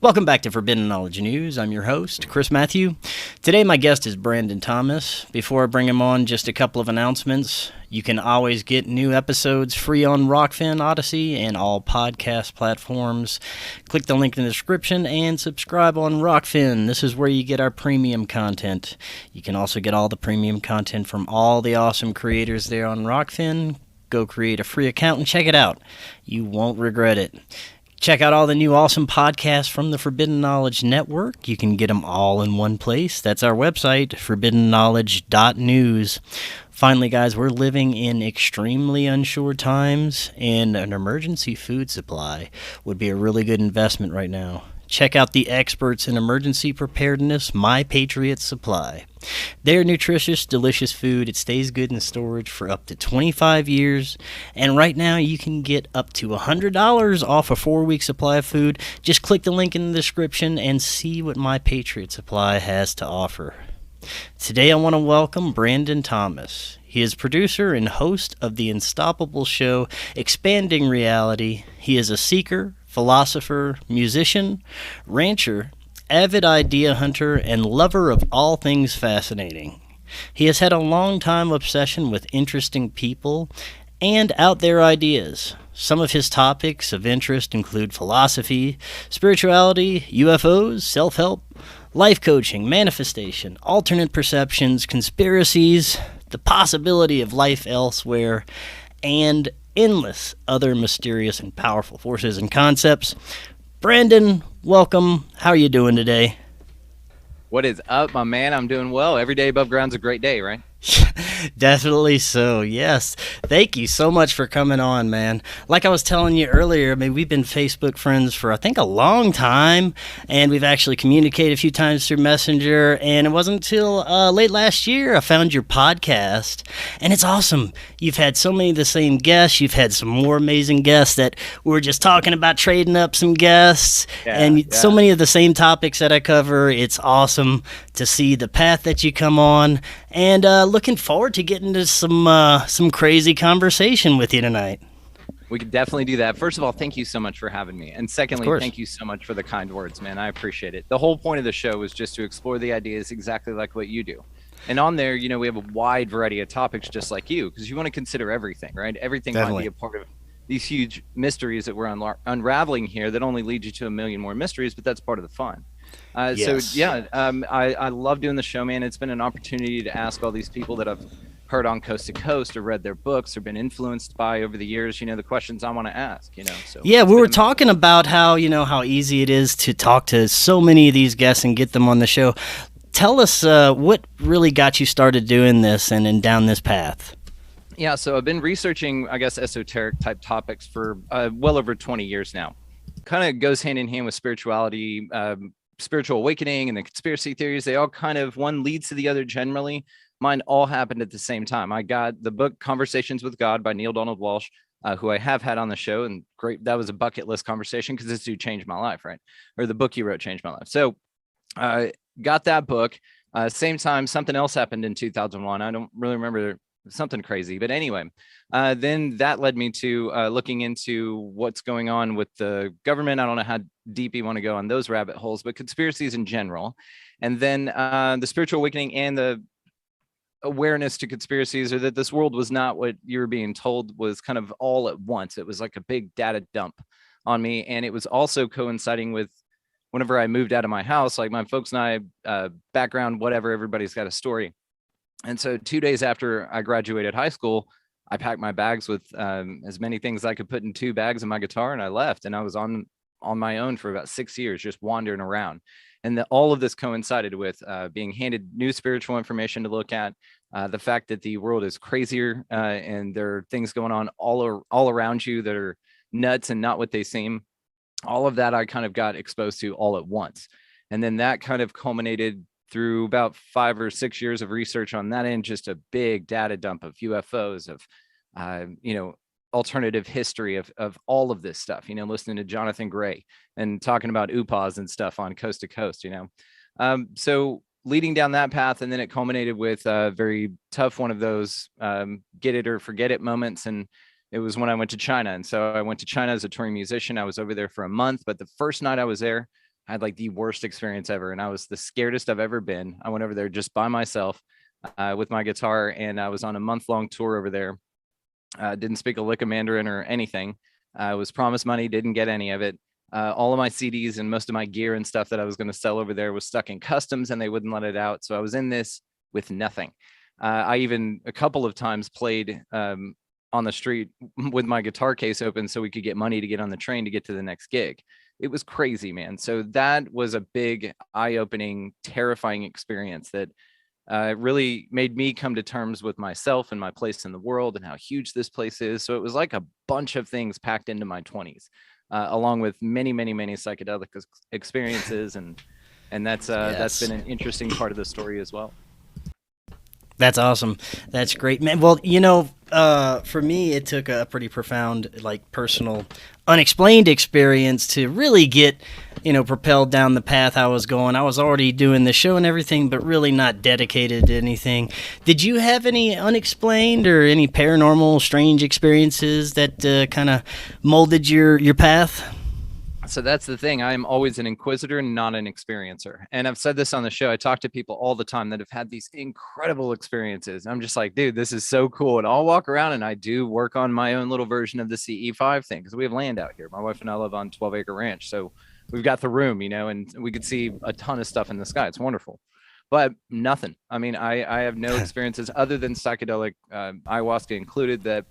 Welcome back to Forbidden Knowledge News. I'm your host, Chris Matthew. Today my guest is Brandon Thomas. Before I bring him on, just a couple of announcements. You can always get new episodes free on Rokfin, Odysee, and all podcast platforms. Click the link in the description and subscribe on Rokfin. This is where you get our premium content. You can also get all the premium content from all the awesome creators there on Rokfin. Go create a free account and check it out. You won't regret it. Check out all the new awesome podcasts from the Forbidden Knowledge Network. You can get them all in one place. That's our website, forbiddenknowledge.news. Finally, guys, we're living in extremely unsure times, and an emergency food supply would be a really good investment right now. Check out the experts in emergency preparedness, My Patriot Supply. They're nutritious, delicious food. It stays good in storage for up to 25 years. And right now, you can get up to $100 off a 4-week supply of food. Just click the link in the description and see what My Patriot Supply has to offer. Today, I want to welcome Brandon Thomas. He is producer and host of the unstoppable show, Expanding Reality. He is a seeker, philosopher, musician, rancher, avid idea hunter, and lover of all things fascinating. He has had a long-time obsession with interesting people and out there ideas. Some of his topics of interest include philosophy, spirituality, UFOs, self-help, life coaching, manifestation, alternate perceptions, conspiracies, the possibility of life elsewhere, and endless other mysterious and powerful forces and concepts. Brandon, welcome. How are you doing today? What is up, my man? I'm doing well. Every day above ground's a great day, right? Definitely so, yes. Thank you so much for coming on, man. Like I was telling you earlier, I mean, we've been Facebook friends for, I think, a long time, and we've actually communicated a few times through Messenger, and it wasn't until late last year I found your podcast, and it's awesome. You've had so many of the same guests. You've had some more amazing guests that we were just talking about trading up some guests, so many of the same topics that I cover. It's awesome to see the path that you come on, and looking forward to getting to some crazy conversation with you tonight. We could definitely do that. First of all, thank you so much for having me. And secondly, thank you so much for the kind words, man. I appreciate it. The whole point of the show was just to explore the ideas exactly like what you do. And on there, you know, we have a wide variety of topics just like you, because you want to consider everything, right? Everything might be a part of these huge mysteries that we're unraveling here that only lead you to a million more mysteries, but that's part of the fun. Yes. So yeah, I love doing the show, man. It's been an opportunity to ask all these people that I've heard on Coast to Coast or read their books or been influenced by over the years, you know, the questions I want to ask, you know. So yeah, we were talking about how easy it is to talk to so many of these guests and get them on the show. Tell us what really got you started doing this and down this path. Yeah, so I've been researching, I guess, esoteric type topics for well over 20 years now. Kind of goes hand in hand with spirituality, spiritual awakening, and the conspiracy theories. They all kind of, one leads to the other generally. Mine all happened at the same time. I got the book Conversations with God by Neil Donald Walsh, who I have had on the show, and great. That was a bucket list conversation because this dude changed my life, right? Or the book he wrote changed my life. So got that book. Same time, something else happened in 2001. I don't really remember, something crazy, but anyway, then that led me to looking into what's going on with the government. I don't know how deep you want to go on those rabbit holes, but conspiracies in general. And then the spiritual awakening and the awareness to conspiracies, or that this world was not what you were being told, was kind of all at once. It was like a big data dump on me. And it was also coinciding with whenever I moved out of my house, like my folks and I, background, whatever, everybody's got a story. And so 2 days after I graduated high school, I packed my bags with as many things as I could put in 2 bags and my guitar, and I left. And I was on my own for about 6 years, just wandering around. And all of this coincided with being handed new spiritual information to look at, the fact that the world is crazier and there are things going on all around you that are nuts and not what they seem. All of that I kind of got exposed to all at once. And then that kind of culminated through about 5 or 6 years of research on that end, just a big data dump of UFOs, of, alternative history of all of this stuff, listening to Jonathan Gray and talking about UPAs and stuff on Coast to Coast, So leading down that path, and then it culminated with a very tough one of those get it or forget it moments. And it was when I went to China. And so I went to China as a touring musician. I was over there for a month, but the first night I was there, had like the worst experience ever, and I was the scaredest I've ever been. I went over there just by myself with my guitar, and I was on a month-long tour over there. Didn't speak a lick of Mandarin or anything. I was promised money, didn't get any of it. All of my CDs and most of my gear and stuff that I was going to sell over there was stuck in customs, and they wouldn't let it out. So I was in this with nothing. I even a couple of times played on the street with my guitar case open so we could get money to get on the train to get to the next gig. It was crazy, man. So that was a big, eye-opening, terrifying experience that really made me come to terms with myself and my place in the world and how huge this place is. So it was like a bunch of things packed into my 20s, along with many, many, many psychedelic experiences. And that's that's been an interesting part of the story as well. That's awesome. That's great, man. Well, for me, it took a pretty profound, like, personal, unexplained experience to really get, propelled down the path I was going. I was already doing the show and everything, but really not dedicated to anything. Did you have any unexplained or any paranormal, strange experiences that kind of molded your path? So that's the thing. I'm always an inquisitor, not an experiencer. And I've said this on the show. I talk to people all the time that have had these incredible experiences. I'm just like, dude, this is so cool. And I'll walk around and I do work on my own little version of the CE5 thing because we have land out here. My wife and I live on 12-acre ranch. So we've got the room, and we could see a ton of stuff in the sky. It's wonderful. But nothing. I mean, I have no experiences other than psychedelic, ayahuasca included, that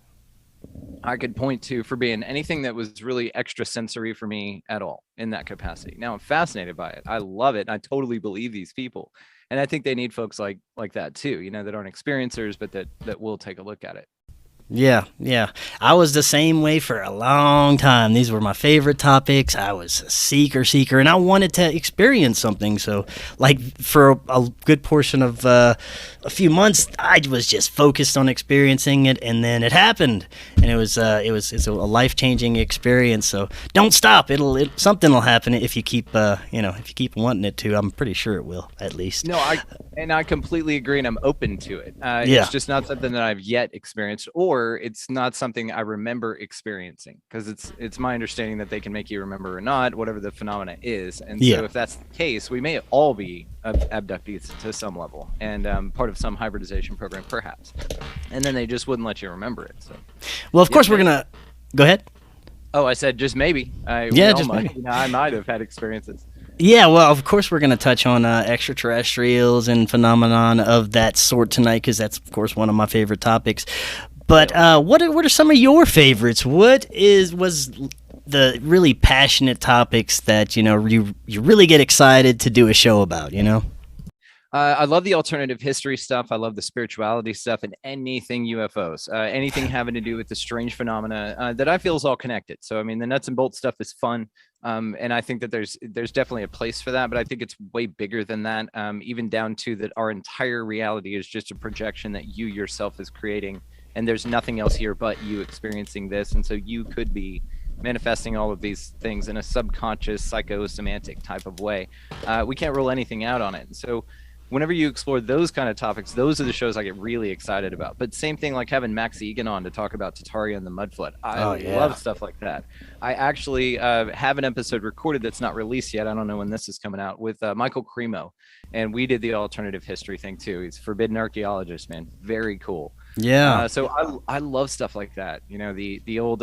I could point to for being anything that was really extra sensory for me at all in that capacity. Now I'm fascinated by it. I love it. I totally believe these people. And I think they need folks like that too, that aren't experiencers, but that will take a look at it. Yeah. I was the same way for a long time. These were my favorite topics. I was a seeker, and I wanted to experience something. So, like, for a good portion of a few months, I was just focused on experiencing it, and then it happened, and it's a life-changing experience. So, don't stop. Something will happen if you keep wanting it to. I'm pretty sure it will, at least. No, I completely agree, and I'm open to it. It's just not something that I've yet experienced, or it's not something I remember experiencing, because it's my understanding that they can make you remember or not, whatever the phenomena is. And so if that's the case, we may all be abductees to some level and part of some hybridization program, perhaps. And then they just wouldn't let you remember it. So, well, of course, we're going to go ahead. Oh, I said just maybe. Just maybe. I might have had experiences. Yeah, well, of course, we're going to touch on extraterrestrials and phenomenon of that sort tonight, because that's, of course, one of my favorite topics. But what are some of your favorites? What was the really passionate topics that you really get excited to do a show about? I love the alternative history stuff. I love the spirituality stuff, and anything UFOs, anything having to do with the strange phenomena that I feel is all connected. So, I mean, the nuts and bolts stuff is fun. And I think that there's definitely a place for that, but I think it's way bigger than that, even down to that our entire reality is just a projection that you yourself is creating. And there's nothing else here but you experiencing this. And so you could be manifesting all of these things in a subconscious psychosemantic type of way. We can't rule anything out on it. So whenever you explore those kind of topics, those are the shows I get really excited about. But same thing like having Max Egan on to talk about Tataria and the Mud Flood. I love stuff like that. I actually have an episode recorded that's not released yet. I don't know when this is coming out, with Michael Cremo. And we did the alternative history thing too. He's a forbidden archaeologist, man. Very cool. Yeah. So I love stuff like that. The old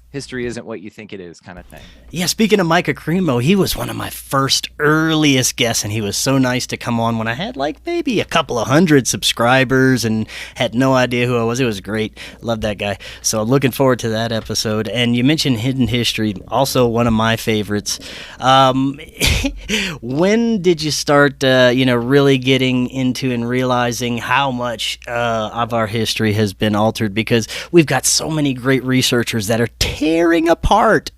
history isn't what you think it is kind of thing. Yeah, speaking of Micah Cremo, he was one of my first earliest guests, and he was so nice to come on when I had like maybe a couple of hundred subscribers and had no idea who I was. It was great. Love that guy. So looking forward to that episode. And you mentioned Hidden History, also one of my favorites. When did you start, really getting into and realizing how much of our history has been altered? Because we've got so many great researchers that are tearing apart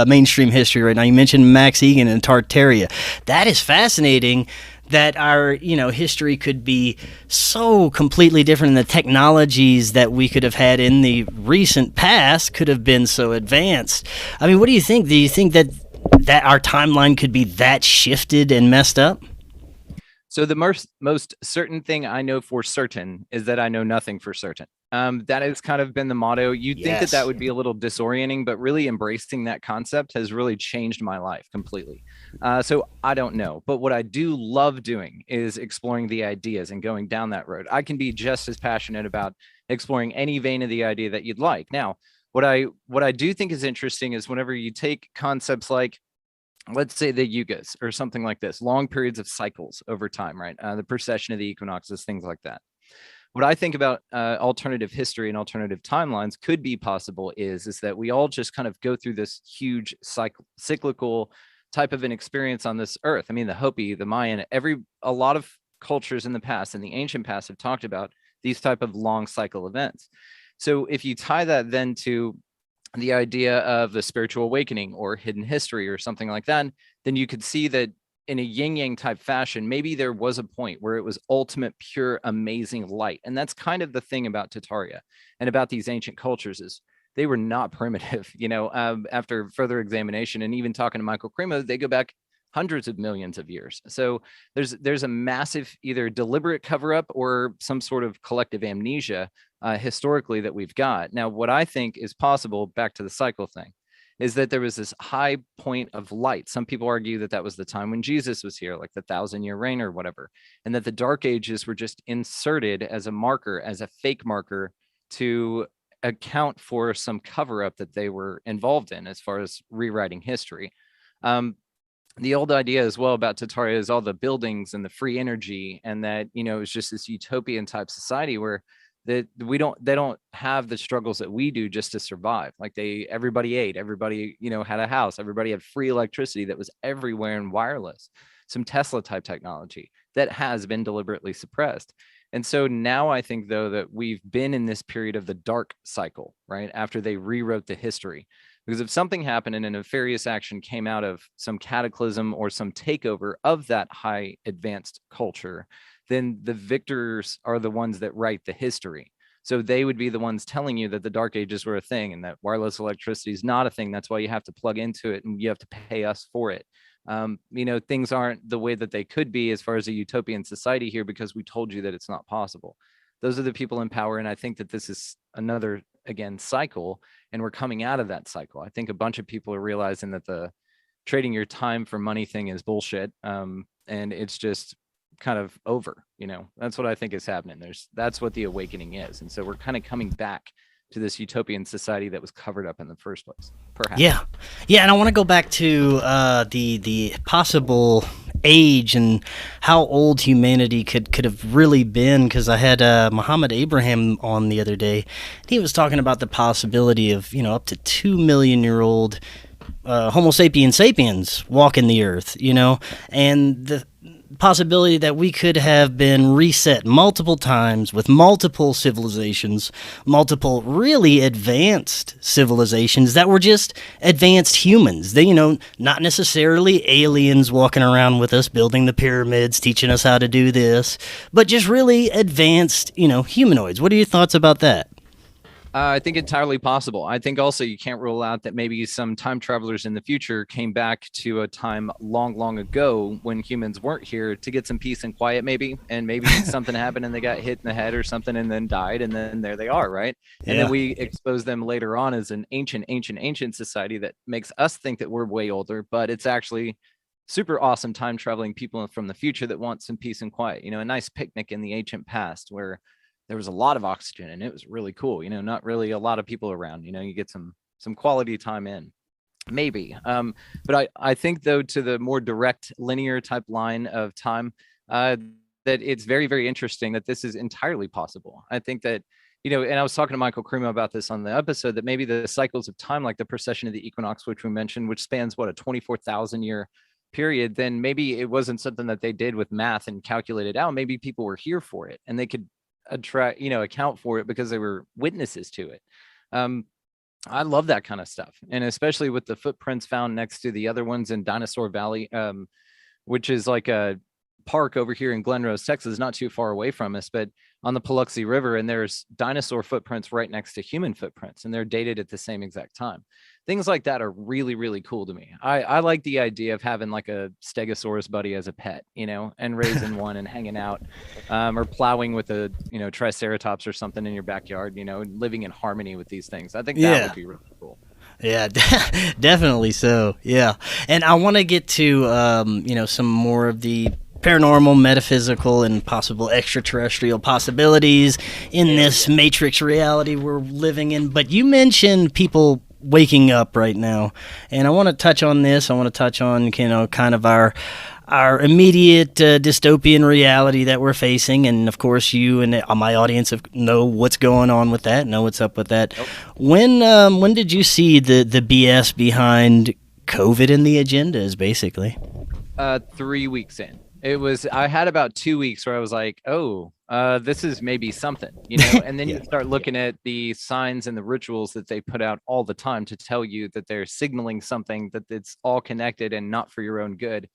mainstream history right now. You mentioned Max Egan and Tartaria. That is fascinating, that our history could be so completely different, and the technologies that we could have had in the recent past could have been so advanced. I mean, what do you think? Do you think that our timeline could be that shifted and messed up? So the most certain thing I know for certain is that I know nothing for certain. That has kind of been the motto. You'd think that Yes. would be a little disorienting, but really embracing that concept has really changed my life completely. So I don't know, but what I do love doing is exploring the ideas and going down that road. I can be just as passionate about exploring any vein of the idea that you'd like. Now, what I do think is interesting is whenever you take concepts like, let's say, the yugas or something like this, long periods of cycles over time, right? The precession of the equinoxes, things like that. What I think about alternative history and alternative timelines could be possible is that we all just kind of go through this huge cyclical type of an experience on this earth. I mean, the Hopi, the Mayan, a lot of cultures in the past, in the ancient past, have talked about these type of long cycle events. So if you tie that then to the idea of the spiritual awakening or hidden history or something like that, then you could see that in a yin yang type fashion, maybe there was a point where it was ultimate, pure, amazing light. And that's kind of the thing about Tartaria and about these ancient cultures is they were not primitive, after further examination and even talking to Michael Cremo, they go back hundreds of millions of years. So there's a massive either deliberate cover up or some sort of collective amnesia historically that we've got. Now, what I think is possible, back to the cycle thing, is that there was this high point of light. Some people argue that that was the time when Jesus was here, like the 1,000-year reign or whatever, and that the dark ages were just inserted as a marker, as a fake marker to account for some cover up that they were involved in as far as rewriting history. The old idea as well about Tartaria is all the buildings and the free energy, and that, it was just this utopian type society where that they don't have the struggles that we do just to survive. Like everybody ate, everybody, had a house, everybody had free electricity that was everywhere and wireless, some Tesla type technology that has been deliberately suppressed. And so now I think, though, that we've been in this period of the dark cycle, right? After they rewrote the history. Because if something happened and a nefarious action came out of some cataclysm or some takeover of that high advanced culture, then the victors are the ones that write the history. So they would be the ones telling you that the dark ages were a thing and that wireless electricity is not a thing. That's why you have to plug into it and you have to pay us for it. Things aren't the way that they could be as far as a utopian society here because we told you that it's not possible. Those are the people in power. And I think that this is another, again, cycle, and we're coming out of that cycle. I think a bunch of people are realizing that the trading your time for money thing is bullshit. And it's just kind of over, that's what I think is happening. That's what the awakening is. And so we're kind of coming back to this utopian society that was covered up in the first place, perhaps. Yeah, and I want to go back to the possible age and how old humanity could have really been, because I had Muhammad Abraham on the other day. He was talking about the possibility of up to 2 million-year-old Homo sapiens sapiens walking the earth, and the possibility that we could have been reset multiple times with multiple civilizations, multiple really advanced civilizations that were just advanced humans. They, not necessarily aliens walking around with us, building the pyramids, teaching us how to do this, but just really advanced, humanoids. What are your thoughts about that? I think entirely possible. I think also you can't rule out that maybe some time travelers in the future came back to a time long, long ago when humans weren't here to get some peace and quiet, maybe. And maybe something happened and they got hit in the head or something and then died. And then there they are, right? Yeah. And then we expose them later on as an ancient society that makes us think that we're way older, but it's actually super awesome time traveling people from the future that want some peace and quiet. A nice picnic in the ancient past where there was a lot of oxygen and it was really cool. Not really a lot of people around, you get some quality time in, maybe. But I think, though, to the more direct linear type line of time, that it's very, very interesting that this is entirely possible. I think that, and I was talking to Michael Cremo about this on the episode, that maybe the cycles of time, like the precession of the equinox, which we mentioned, which spans a 24,000 year period, then maybe it wasn't something that they did with math and calculated out. Maybe people were here for it and they could account for it because they were witnesses to it. I love that kind of stuff. And especially with the footprints found next to the other ones in Dinosaur Valley, which is like a park over here in Glen Rose, Texas, not too far away from us. But on the Paluxy River, and there's dinosaur footprints right next to human footprints, and they're dated at the same exact time. Things like that are really, really cool to me. I like the idea of having like a Stegosaurus buddy as a pet, and raising one and hanging out, or plowing with a, Triceratops or something in your backyard, and living in harmony with these things. I think that would be really cool. Yeah, definitely so. Yeah. And I want to get to, some more of the paranormal, metaphysical, and possible extraterrestrial possibilities in this matrix reality we're living in. But you mentioned people waking up right now, and I want to touch on this. I want to touch on, kind of our immediate dystopian reality that we're facing, and of course you and my audience know what's going on with that, know what's up with that. Nope. When did you see the BS behind COVID and the agendas, basically? 3 weeks in. I had about 2 weeks where I was like, oh, this is maybe something, and then you start looking at the signs and the rituals that they put out all the time to tell you that they're signaling something, that it's all connected and not for your own good.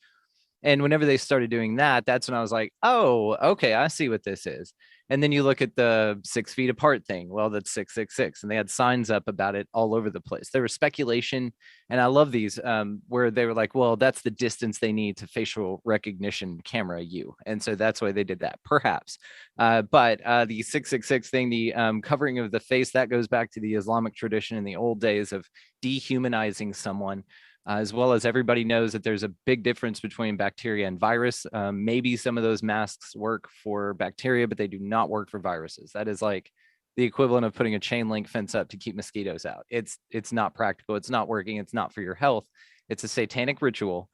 And whenever they started doing that, that's when I was like, oh, okay, I see what this is. And then you look at the 6 feet apart thing. Well, that's 666. And they had signs up about it all over the place. There was speculation. And I love these where they were like, well, that's the distance they need to facial recognition camera you. And so that's why they did that, perhaps. But the 666 thing, the covering of the face, that goes back to the Islamic tradition in the old days of dehumanizing someone. As well as everybody knows that there's a big difference between bacteria and virus. Maybe some of those masks work for bacteria, but they do not work for viruses. That is like the equivalent of putting a chain link fence up to keep mosquitoes out. It's not practical. It's not working. It's not for your health. It's a satanic ritual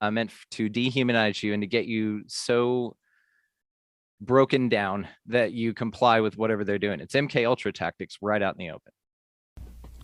meant to dehumanize you and to get you so broken down that you comply with whatever they're doing. It's MK Ultra tactics right out in the open.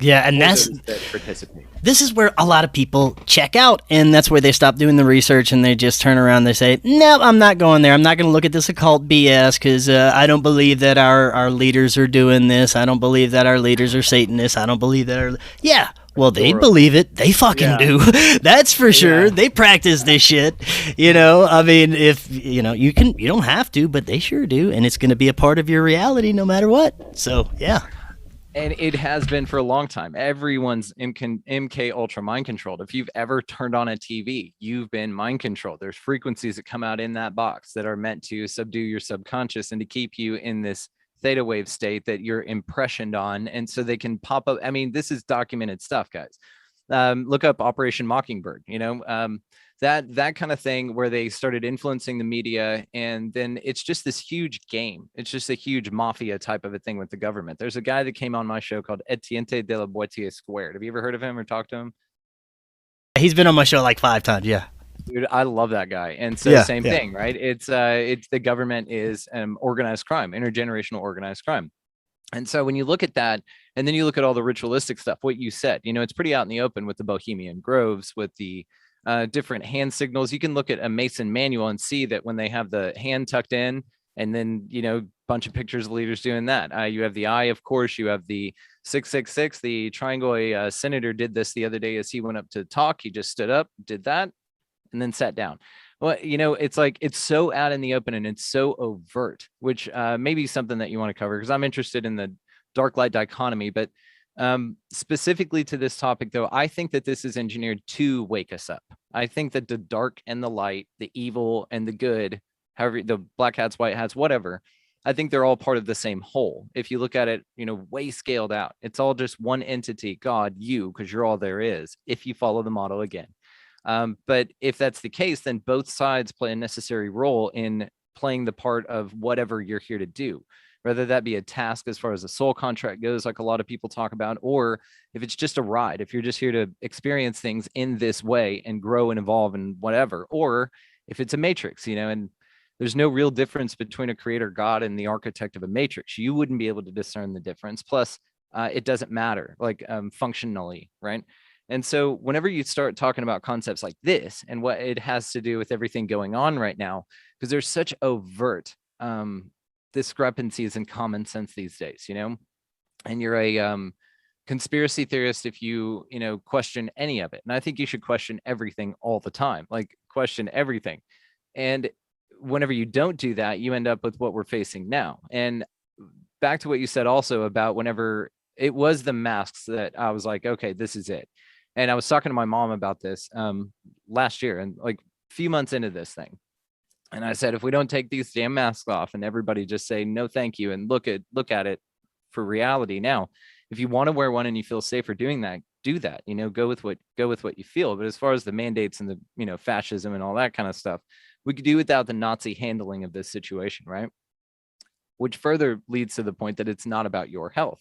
Yeah, and this is where a lot of people check out, and that's where they stop doing the research and they just turn around and they say, no, I'm not going there. I'm not going to look at this occult BS because I don't believe that our leaders are doing this. I don't believe that our leaders are Satanists. I don't believe that yeah. Well, they believe it. They fucking do. That's for sure. They practice this shit. I mean, if, you don't have to, but they sure do. And it's going to be a part of your reality no matter what. So, yeah. And it has been for a long time. Everyone's MK Ultra mind controlled. If you've ever turned on a TV, you've been mind controlled. There's frequencies that come out in that box that are meant to subdue your subconscious and to keep you in this theta wave state that you're impressioned on. And so they can pop up. I mean, this is documented stuff, guys. Look up Operation Mockingbird, that kind of thing where they started influencing the media. And then it's just this huge game. It's just a huge mafia type of a thing with the government. There's a guy that came on my show called Etienne de la Boetie Squared. Have you ever heard of him or talked to him? He's been on my show like 5 times. Yeah. Dude, I love that guy. And so same thing, right? It's the government is organized crime, intergenerational organized crime. And so when you look at that, and then you look at all the ritualistic stuff, what you said, it's pretty out in the open with the Bohemian Groves, with the different hand signals. You can look at a Mason manual and see that when they have the hand tucked in, and then, bunch of pictures of leaders doing that. You have the eye, of course, you have the 666, the triangle. A senator did this the other day as he went up to talk. He just stood up, did that, and then sat down. Well, it's like, it's so out in the open and it's so overt, which may be something that you want to cover, because I'm interested in the dark light dichotomy. But specifically to this topic, though, I think that this is engineered to wake us up. I think that the dark and the light, the evil and the good, however, the black hats, white hats, whatever, I think they're all part of the same whole. If you look at it, way scaled out, it's all just one entity, God, you, because you're all there is, if you follow the model again. But if that's the case, then both sides play a necessary role in playing the part of whatever you're here to do, whether that be a task as far as a soul contract goes, like a lot of people talk about, or if it's just a ride, if you're just here to experience things in this way and grow and evolve and whatever, or if it's a matrix, and there's no real difference between a creator God and the architect of a matrix. You wouldn't be able to discern the difference. Plus, it doesn't matter, like functionally, right? And so whenever you start talking about concepts like this and what it has to do with everything going on right now, because there's such overt discrepancies in common sense these days, and you're a conspiracy theorist if you, question any of it. And I think you should question everything all the time, like question everything. And whenever you don't do that, you end up with what we're facing now. And back to what you said also about whenever it was the masks that I was like, okay, this is it. And I was talking to my mom about this last year, and like a few months into this thing. And I said, if we don't take these damn masks off and everybody just say no thank you and look at it for reality now, if you want to wear one and you feel safer doing that, do that. Go with what you feel. But as far as the mandates and the fascism and all that kind of stuff, we could do without the Nazi handling of this situation, right? Which further leads to the point that it's not about your health.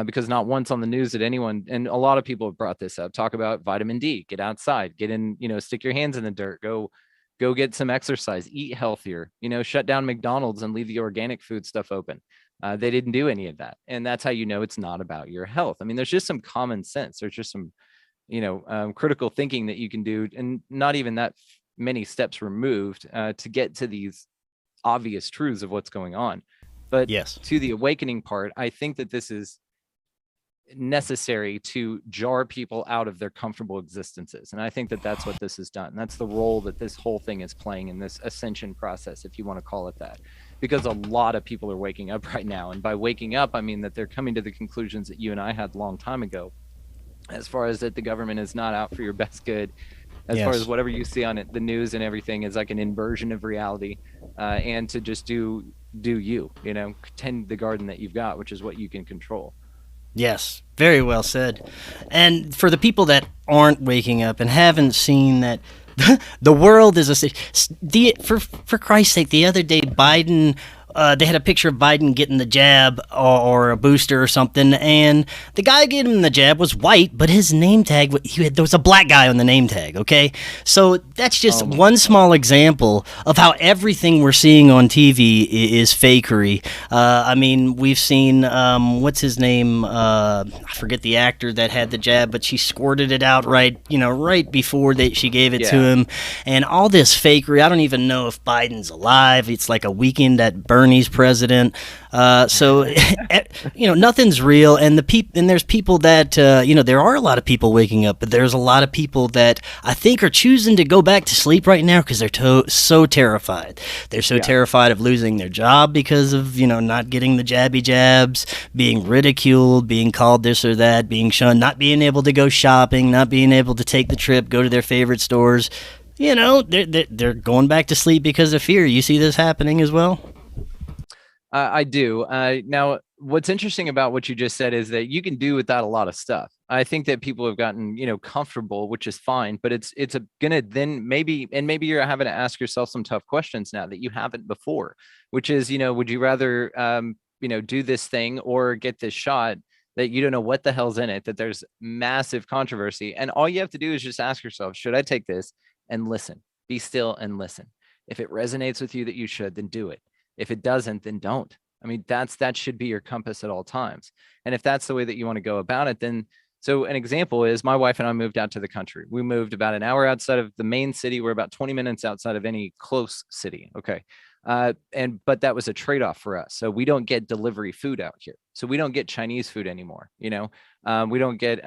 Because not once on the news did anyone, and a lot of people have brought this up, talk about vitamin D, get outside, get in, stick your hands in the dirt, go get some exercise, eat healthier, shut down McDonald's and leave the organic food stuff open. They didn't do any of that. And that's how it's not about your health. I mean, there's just some common sense. There's just some, critical thinking that you can do, and not even that many steps removed to get to these obvious truths of what's going on. But yes, to the awakening part, I think that this is necessary to jar people out of their comfortable existences. And I think that that's what this has done. That's the role that this whole thing is playing in this ascension process, if you want to call it that, because a lot of people are waking up right now. And by waking up, I mean that they're coming to the conclusions that you and I had a long time ago, as far as that the government is not out for your best good, as far as whatever you see on it, the news and everything is like an inversion of reality, and to just do you, tend the garden that you've got, which is what you can control. Yes, very well said. And for the people that aren't waking up and haven't seen that the world is for Christ's sake, the other day Biden, they had a picture of Biden getting the jab or a booster or something, and the guy getting him the jab was white, but his name tag, there was a black guy on the name tag, okay? So that's just one small example of how everything we're seeing on TV is fakery. I mean, we've seen, what's his name? I forget the actor that had the jab, but she squirted it out right before she gave it to him, and all this fakery. I don't even know if Biden's alive. It's like a weekend at Bernie's president. So nothing's real, and there's people that there are a lot of people waking up, but there's a lot of people that I think are choosing to go back to sleep right now because they're so terrified. They're so terrified of losing their job because of not getting the jabs, being ridiculed, being called this or that, being shunned, not being able to go shopping, not being able to take the trip, go to their favorite stores. They're going back to sleep because of fear. You see this happening as well? I do. Now, what's interesting about what you just said is that you can do without a lot of stuff. I think that people have gotten, comfortable, which is fine, but it's gonna then maybe you're having to ask yourself some tough questions now that you haven't before, which is, would you rather, do this thing or get this shot that you don't know what the hell's in it, that there's massive controversy, and all you have to do is just ask yourself, should I take this? And listen, be still and listen. If it resonates with you that you should, then do it. If it doesn't, then don't. I mean, that should be your compass at all times. And if that's the way that you want to go about it, then, so an example is my wife and I moved out to the country. We moved about an hour outside of the main city. We're about 20 minutes outside of any close city. Okay. But that was a trade-off for us. So we don't get delivery food out here. So we don't get Chinese food anymore. We don't get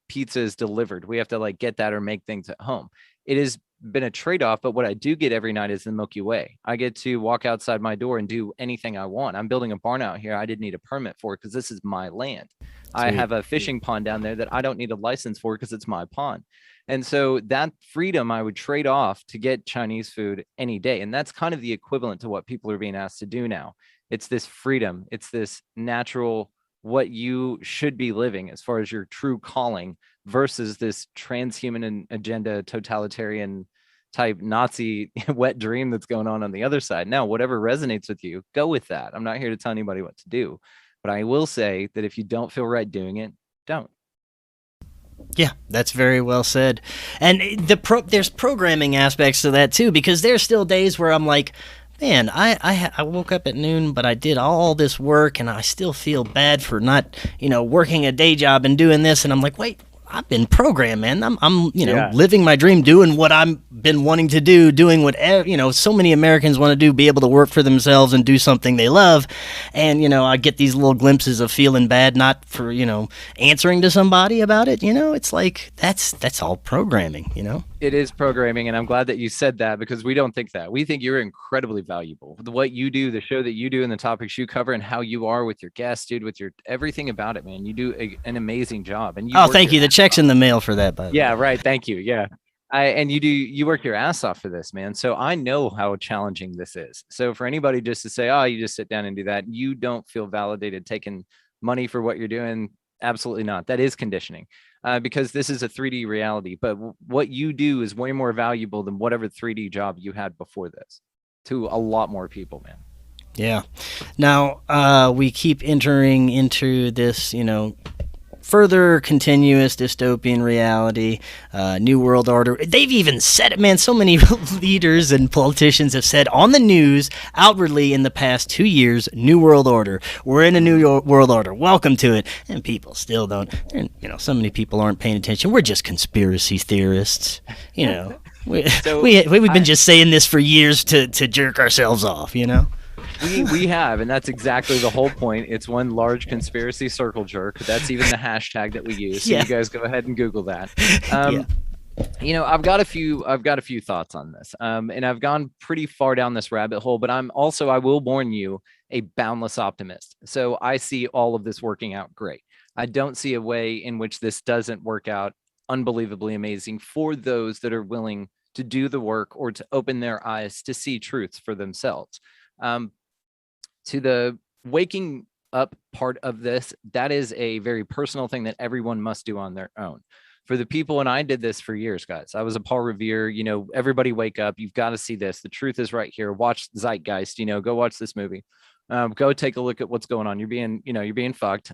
pizzas delivered. We have to get that or make things at home. It has been a trade-off, but what I do get every night is the Milky Way. I get to walk outside my door and do anything I want. I'm building a barn out here. I didn't need a permit for it because this is my land. Sweet. I have a fishing pond down there that I don't need a license for because it's my pond. And so that freedom I would trade off to get Chinese food any day. And that's kind of the equivalent to what people are being asked to do now. It's this freedom. It's this natural, what you should be living as far as your true calling versus this transhuman agenda, totalitarian type Nazi wet dream that's going on the other side. Now, whatever resonates with you, go with that. I'm not here to tell anybody what to do, but I will say that if you don't feel right doing it, don't. Yeah, that's very well said. And there's programming aspects to that too, because there's still days where I'm like, man, I woke up at noon, but I did all this work and I still feel bad for not, working a day job and doing this. And I'm like, wait, I've been programmed, man. I'm living my dream, doing what I've been wanting to do, doing what, so many Americans want to do, be able to work for themselves and do something they love. And, I get these little glimpses of feeling bad, not for, answering to somebody about it. It's like, that's all programming, It is programming, and I'm glad that you said that, because we don't think that. We think you're incredibly valuable. What you do, the show that you do, and the topics you cover, and how you are with your guests, dude, with your everything about it, man. You do an amazing job. And Oh, thank you. The check's in the mail for that, by the way. Yeah, right. Thank you. Yeah. And you work your ass off for this, man. So I know how challenging this is. So for anybody just to say, oh, you just sit down and do that, you don't feel validated taking money for what you're doing. Absolutely not. That is conditioning, because this is a 3D reality. But what you do is way more valuable than whatever 3D job you had before this, to a lot more people, man. Yeah. Now, we keep entering into this, further continuous dystopian reality, New World Order. They've even said it, man. So many leaders and politicians have said on the news outwardly in the past 2 years, New World Order. We're in a New World Order. Welcome to it. And people still don't. And, so many people aren't paying attention. We're just conspiracy theorists. We've been just saying this for years to jerk ourselves off, We have, and that's exactly the whole point. It's one large conspiracy circle jerk. That's even the hashtag that we use. So you guys go ahead and Google that. I've got a few thoughts on this. And I've gone pretty far down this rabbit hole, but I will warn you, a boundless optimist. So I see all of this working out great. I don't see a way in which this doesn't work out unbelievably amazing for those that are willing to do the work or to open their eyes to see truths for themselves. To the waking up part of this, that is a very personal thing that everyone must do on their own. For the people, and I did this for years, guys. I was a Paul Revere, everybody wake up. You've got to see this. The truth is right here. Watch Zeitgeist, go watch this movie. Go take a look at what's going on. You're being fucked.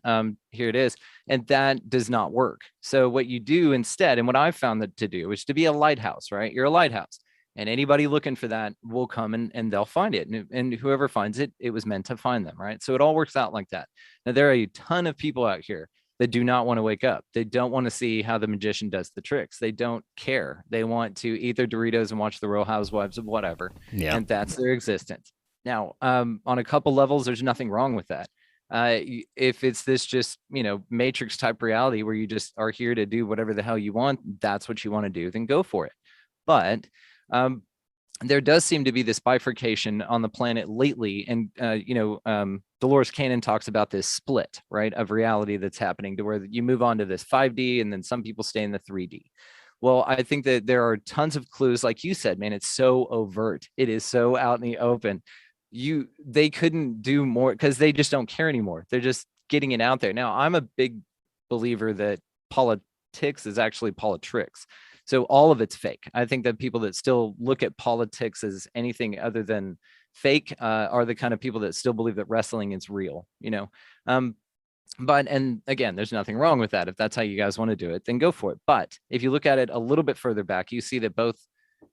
Here it is. And that does not work. So what you do instead, and what I've found that to do, is to be a lighthouse, right? You're a lighthouse. And anybody looking for that will come and they'll find it. And whoever finds it, it was meant to find them, right? So it all works out like that. Now, there are a ton of people out here that do not want to wake up. They don't want to see how the magician does the tricks. They don't care. They want to eat their Doritos and watch the Real Housewives of whatever. Yeah. And that's their existence. Now, on a couple levels, there's nothing wrong with that. If it's this just, Matrix type reality where you just are here to do whatever the hell you want, that's what you want to do, then go for it. But there does seem to be this bifurcation on the planet lately. And, Dolores Cannon talks about this split, right, of reality that's happening, to where you move on to this 5D and then some people stay in the 3D. Well, I think that there are tons of clues. Like you said, man, it's so overt. It is so out in the open. They couldn't do more because they just don't care anymore. They're just getting it out there. Now, I'm a big believer that politics is actually politricks. So all of it's fake. I think that people that still look at politics as anything other than fake are the kind of people that still believe that wrestling is real, But, and again, there's nothing wrong with that. If that's how you guys want to do it, then go for it. But if you look at it a little bit further back, you see that both,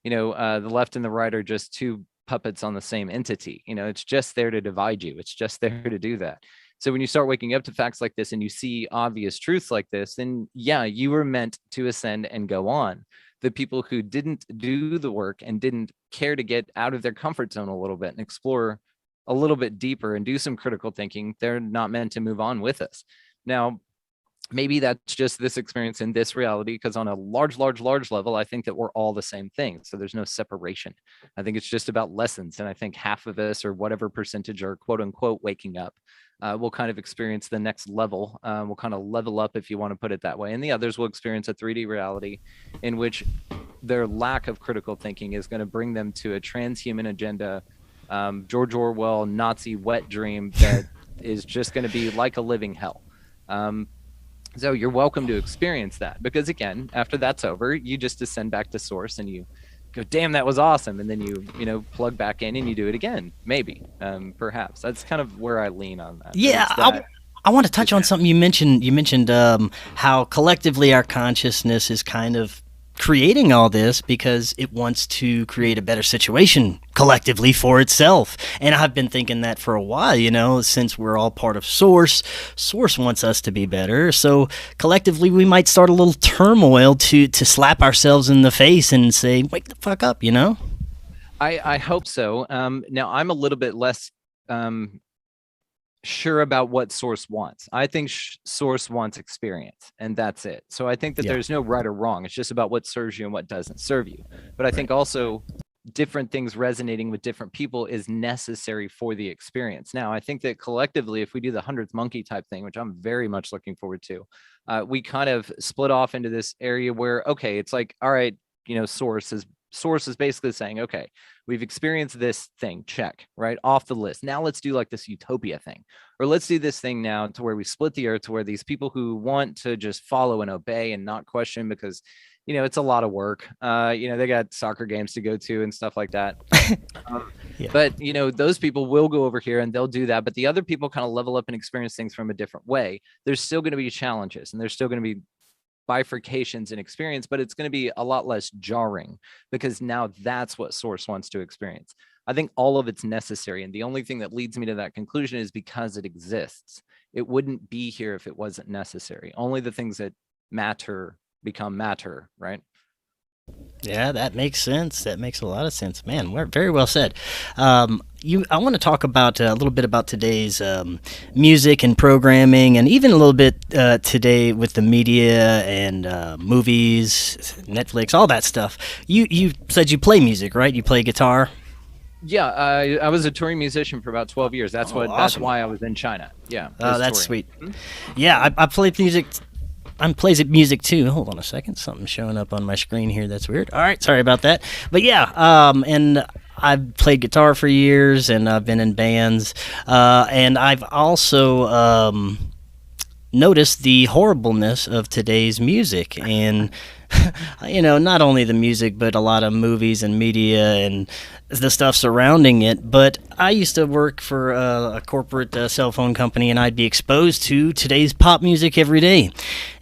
the left and the right are just two puppets on the same entity. It's just there to divide you. It's just there to do that. So when you start waking up to facts like this and you see obvious truths like this, then yeah, you were meant to ascend and go on. The people who didn't do the work and didn't care to get out of their comfort zone a little bit and explore a little bit deeper and do some critical thinking, they're not meant to move on with us. Now, maybe that's just this experience in this reality, because on a large level, I think that we're all the same thing. So there's no separation. I think it's just about lessons. And I think half of us, or whatever percentage, are quote unquote waking up. We'll kind of experience the next level. We'll kind of level up, if you want to put it that way. And the others will experience a 3D reality in which their lack of critical thinking is going to bring them to a transhuman agenda, George Orwell, Nazi wet dream that is just going to be like a living hell. So you're welcome to experience that, because again, after that's over, you just descend back to source and you go, damn, that was awesome. And then you plug back in and you do it again. Maybe, perhaps. That's kind of where I lean on that. Yeah. I want to touch on something you mentioned. You mentioned how collectively our consciousness is kind of creating all this because it wants to create a better situation collectively for itself. And I've been thinking that for a while, since we're all part of Source. Source wants us to be better. So collectively we might start a little turmoil to slap ourselves in the face and say, wake the fuck up, I hope so. Now I'm a little bit less sure about what source wants. I think source wants experience, and that's it. So I think that there's no right or wrong. It's just about what serves you and what doesn't serve you. But I think also different things resonating with different people is necessary for the experience. Now, I think that collectively, if we do the 100th monkey type thing, which I'm very much looking forward to, we kind of split off into this area where, okay, it's like, all right, source is basically saying, okay, we've experienced this thing, check, right, off the list. Now let's do like this utopia thing, or let's do this thing now to where we split the earth, to where these people who want to just follow and obey and not question, because it's a lot of work. They got soccer games to go to and stuff like that. But those people will go over here and they'll do that. But the other people kind of level up and experience things from a different way. There's still going to be challenges, and there's still going to be bifurcations in experience, but it's going to be a lot less jarring, because now that's what source wants to experience. I think all of it's necessary. And the only thing that leads me to that conclusion is because it exists. It wouldn't be here if it wasn't necessary. Only the things that matter become matter, right? Yeah, that makes sense. That makes a lot of sense, man. Very well said. I want to talk about a little bit about today's music and programming, and even a little bit today with the media and movies, Netflix, all that stuff. You said you play music, right? You play guitar. Yeah, I was a touring musician for about 12 years. That's awesome. That's why I was in China. Yeah. Oh, that's sweet. Yeah, I played music. Plays it music too. Hold on a second. Something's showing up on my screen here. That's weird. All right, sorry about that. But yeah, and I've played guitar for years, and I've been in bands, and I've also noticed the horribleness of today's music, and not only the music, but a lot of movies and media and the stuff surrounding it. But I used to work for a corporate cell phone company, and I'd be exposed to today's pop music every day.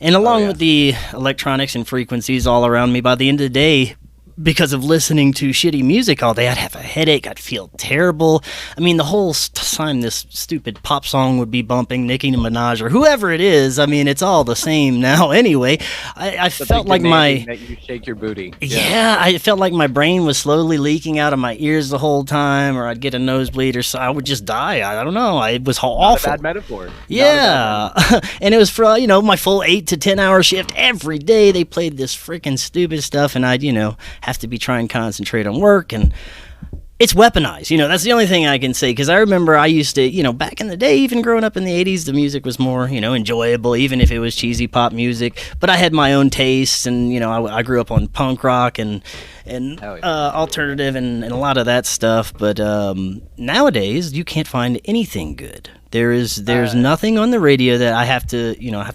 And along with the electronics and frequencies all around me, by the end of the day, because of listening to shitty music all day, I'd have a headache. I'd feel terrible. I mean, the whole time this stupid pop song would be bumping, Nicki Minaj or whoever it is. I mean, it's all the same now anyway. I felt like that you shake your booty. Yeah, I felt like my brain was slowly leaking out of my ears the whole time, or I'd get a nosebleed, or so I would just die. I don't know. It was awful. Not a bad metaphor. Yeah. And it was for, my full 8 to 10 hour shift every day. They played this freaking stupid stuff, and I'd, have to be trying to concentrate on work, and it's weaponized. That's the only thing I can say, because I remember I used to, back in the day, even growing up in the 80s, the music was more, enjoyable, even if it was cheesy pop music. But I had my own tastes, and, I grew up on punk rock and alternative and a lot of that stuff. But nowadays, you can't find anything good. There's nothing on the radio that I have to,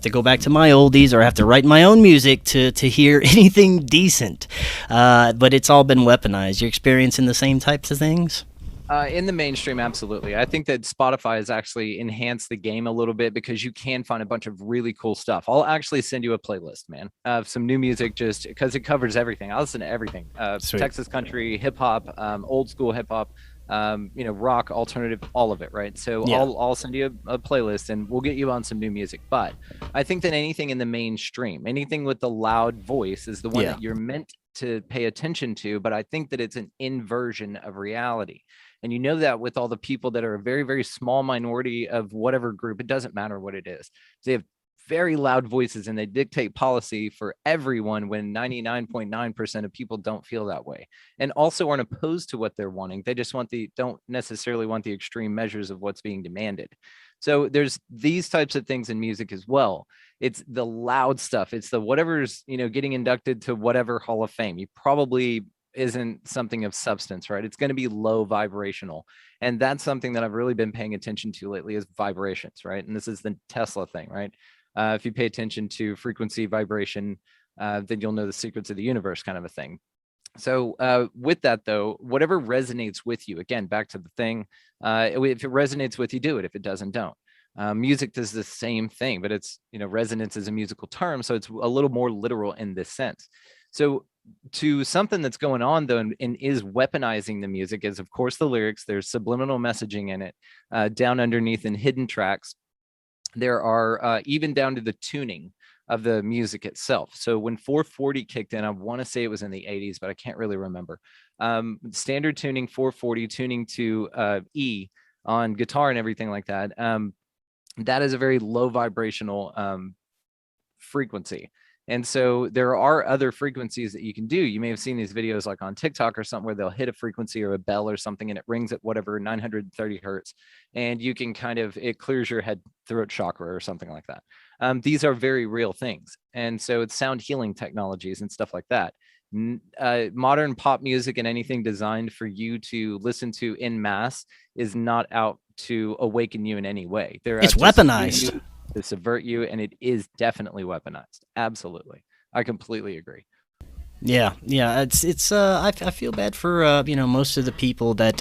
go back to my oldies, or I have to write my own music to hear anything decent. But it's all been weaponized. You're experiencing the same types of things? In the mainstream, absolutely. I think that Spotify has actually enhanced the game a little bit, because you can find a bunch of really cool stuff. I'll actually send you a playlist, man, of some new music, just because it covers everything. I listen to everything. Texas country, hip hop, old school hip hop, rock, alternative, all of it, right? So yeah. I'll send you a playlist, and we'll get you on some new music. But I think that anything in the mainstream, anything with the loud voice, is the one that you're meant to pay attention to. But I think that it's an inversion of reality. And that with all the people that are a very, very small minority of whatever group, it doesn't matter what it is. They have very loud voices, and they dictate policy for everyone, when 99.9% of people don't feel that way, and also aren't opposed to what they're wanting. They just don't necessarily want the extreme measures of what's being demanded. So there's these types of things in music as well. It's the loud stuff. It's the whatever's, getting inducted to whatever Hall of Fame. You probably isn't something of substance, right? It's going to be low vibrational. And that's something that I've really been paying attention to lately, is vibrations, right? And this is the Tesla thing, right? If you pay attention to frequency, vibration, then you'll know the secrets of the universe, kind of a thing. So with that, though, whatever resonates with you, again, back to the thing, if it resonates with you, do it. If it doesn't, don't. Music does the same thing, but it's, resonance is a musical term, so it's a little more literal in this sense. So to something that's going on, though, and is weaponizing the music, is, of course, the lyrics. There's subliminal messaging in it, down underneath in hidden tracks. There are even down to the tuning of the music itself. So when 440 kicked in, I want to say it was in the 80s, but I can't really remember. Standard tuning, 440 tuning to E. on guitar and everything like that, that is a very low vibrational frequency. And so there are other frequencies that you can do. You may have seen these videos like on TikTok or something where they'll hit a frequency or a bell or something and it rings at whatever 930 hertz. And you can it clears your head throat chakra or something like that. These are very real things. And so it's sound healing technologies and stuff like that. Modern pop music and anything designed for you to listen to in mass is not out to awaken you in any way. It's weaponized. To subvert you, and it is definitely weaponized. Absolutely. I completely agree. Yeah. It's I feel bad for most of the people that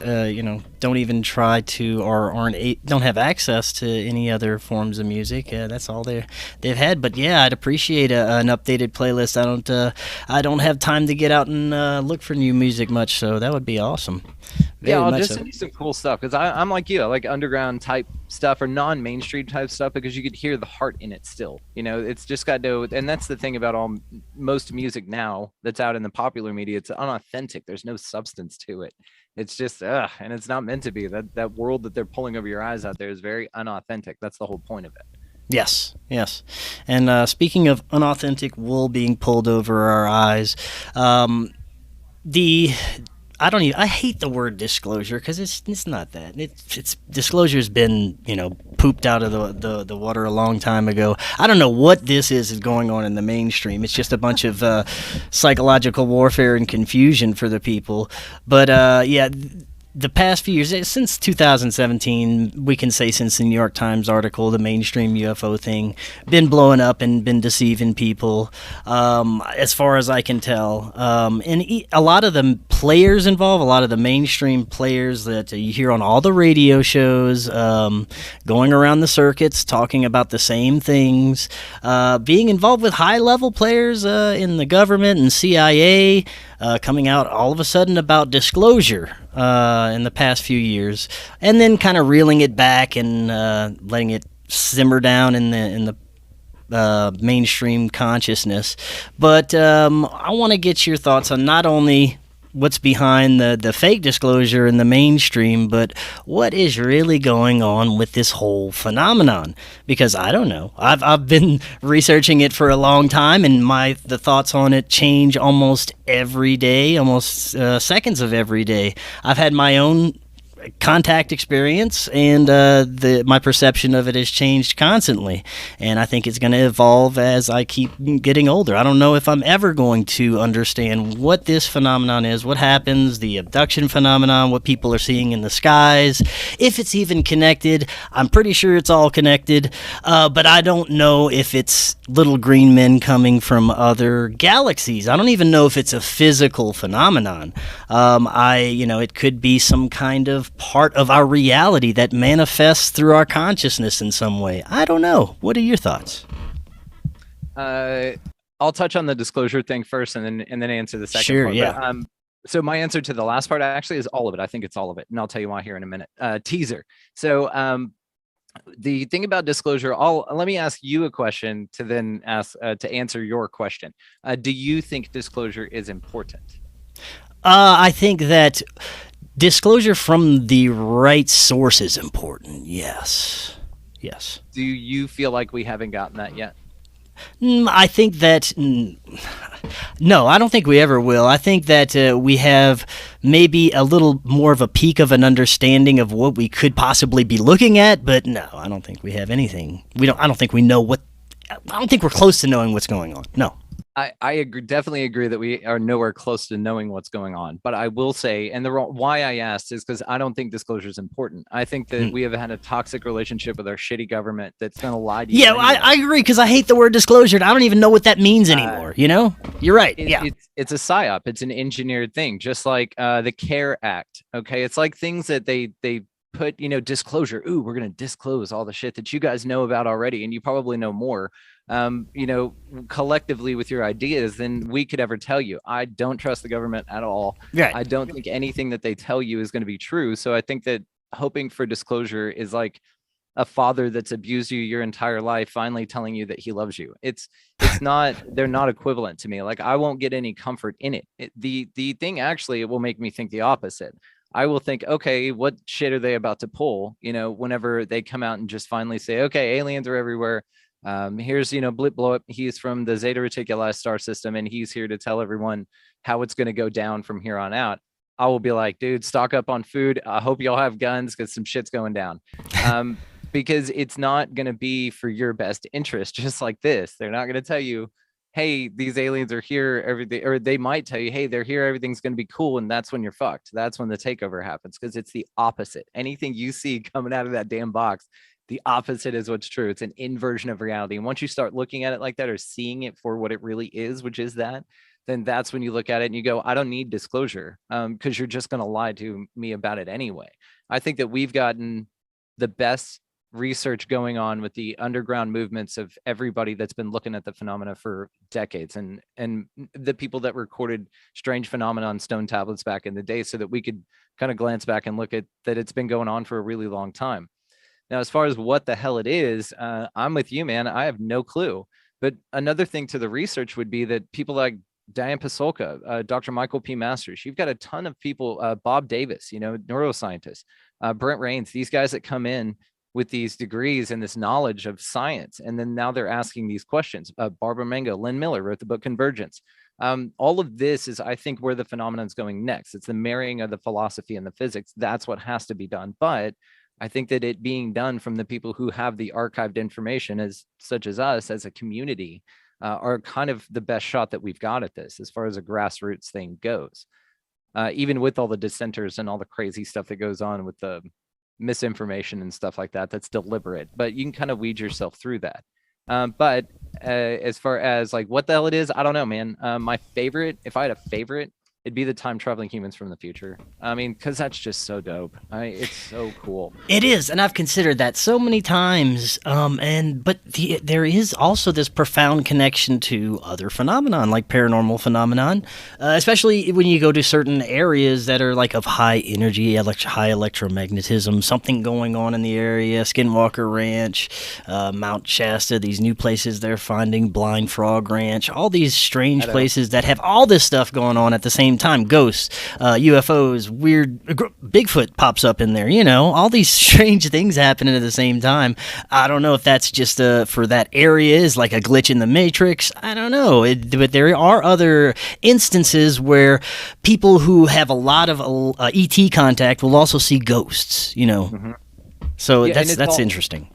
don't even try to or don't have access to any other forms of music. That's all they've had. But yeah, I'd appreciate an updated playlist. I don't have time to get out and look for new music much, so that would be awesome. Yeah, I'll just send you some cool stuff because I'm like you. I like underground type stuff or non-mainstream type stuff because you could hear the heart in it still. It's just got no, and that's the thing about most music now that's out in the popular media. It's unauthentic. There's no substance to it. It's just and it's not meant to be. That world that they're pulling over your eyes out there is very unauthentic. That's the whole point of it. Yes. And speaking of unauthentic wool being pulled over our eyes, I hate the word disclosure because it's not that. It's disclosure's been pooped out of the water a long time ago. I don't know what this is going on in the mainstream. It's just a bunch of psychological warfare and confusion for the people. But the past few years, since 2017, we can say since the New York Times article, the mainstream UFO thing, been blowing up and been deceiving people, as far as I can tell. And a lot of the players involved, a lot of the mainstream players that you hear on all the radio shows, going around the circuits, talking about the same things, being involved with high-level players in the government and CIA, coming out all of a sudden about disclosure in the past few years, and then kind of reeling it back and letting it simmer down in the mainstream consciousness. But I want to get your thoughts on not only what's behind the fake disclosure in the mainstream, but what is really going on with this whole phenomenon? Because I don't know. I've been researching it for a long time, and the thoughts on it change almost every day, almost seconds of every day. I've had my own contact experience, and my perception of it has changed constantly, and I think it's going to evolve as I keep getting older. I don't know if I'm ever going to understand what this phenomenon is, what happens, the abduction phenomenon, what people are seeing in the skies, if it's even connected. I'm pretty sure it's all connected, but I don't know if it's little green men coming from other galaxies. I don't even know if it's a physical phenomenon. It could be some kind of part of our reality that manifests through our consciousness in some way. I don't know. What are your thoughts? I'll touch on the disclosure thing first, and then answer the second sure, part. Yeah. But, so my answer to the last part actually is all of it. I think it's all of it, and I'll tell you why here in a minute. Teaser. So the thing about disclosure, let me ask you a question to then ask to answer your question. Do you think disclosure is important? I think that disclosure from the right source is important. Yes. Do you feel like we haven't gotten that yet? I think that no, I don't think we ever will. I think that we have maybe a little more of a peak of an understanding of what we could possibly be looking at, but no, I don't think we have anything. I don't think we know I don't think we're close to knowing what's going on. No. I definitely agree that we are nowhere close to knowing what's going on. But I will say, and why I asked is because I don't think disclosure is important. I think that we have had a toxic relationship with our shitty government that's going to lie to you. Yeah, anyway. I agree, because I hate the word disclosure. I don't even know what that means anymore. You're right. It's a psyop. It's an engineered thing, just like the CARE Act. Okay, it's like things that they put, disclosure. Ooh, we're going to disclose all the shit that you guys know about already, and you probably know more. Collectively with your ideas than we could ever tell you. I don't trust the government at all. Right. I don't think anything that they tell you is going to be true. So I think that hoping for disclosure is like a father that's abused you your entire life finally telling you that he loves you. It's not, they're not equivalent to me. Like, I won't get any comfort in it. The thing actually, it will make me think the opposite. I will think, okay, what shit are they about to pull? Whenever they come out and just finally say, okay, aliens are everywhere. Here's, Blip Blow Up. He's from the Zeta Reticuli star system, and he's here to tell everyone how it's going to go down from here on out. I will be like, dude, stock up on food. I hope y'all have guns because some shit's going down. Because it's not going to be for your best interest, just like this. They're not going to tell you, hey, these aliens are here, everything, or they might tell you, hey, they're here, everything's going to be cool. And that's when you're fucked. That's when the takeover happens, because it's the opposite. Anything you see coming out of that damn box, the opposite is what's true. It's an inversion of reality. And once you start looking at it like that, or seeing it for what it really is, which is that, then that's when you look at it and you go, I don't need disclosure, because you're just going to lie to me about it anyway. I think that we've gotten the best research going on with the underground movements of everybody that's been looking at the phenomena for decades, and the people that recorded strange phenomena on stone tablets back in the day, so that we could kind of glance back and look at that it's been going on for a really long time. Now, as far as what the hell it is, I'm with you, man. I have no clue. But another thing to the research would be that people like Diane Pasulka, Dr. Michael P. Masters, you've got a ton of people, Bob Davis, neuroscientists, Brent Rains, these guys that come in with these degrees and this knowledge of science. And then now they're asking these questions. Barbara Mango, Lynn Miller wrote the book Convergence. All of this is, I think, where the phenomenon is going next. It's the marrying of the philosophy and the physics. That's what has to be done. But I think that it being done from the people who have the archived information, as such as us as a community, are kind of the best shot that we've got at this as far as a grassroots thing goes. Even with all the dissenters and all the crazy stuff that goes on with the misinformation and stuff like that, that's deliberate, but you can kind of weed yourself through that. But as far as like what the hell it is, I don't know, man. My favorite, if I had a favorite, it'd be the time traveling humans from the future. I mean, because that's just so dope. It's so cool. It is, and I've considered that so many times. There is also this profound connection to other phenomenon, like paranormal phenomenon, especially when you go to certain areas that are like of high energy, high electromagnetism. Something going on in the area. Skinwalker Ranch, Mount Shasta. These new places they're finding, Blind Frog Ranch. All these strange places that have all this stuff going on at the same time. Ghosts, UFOs, weird Bigfoot pops up in there, all these strange things happening at the same time. I don't know if that's just for that area is like a glitch in the matrix. I don't know, but there are other instances where people who have a lot of ET contact will also see ghosts, Mm-hmm. So yeah, that's interesting.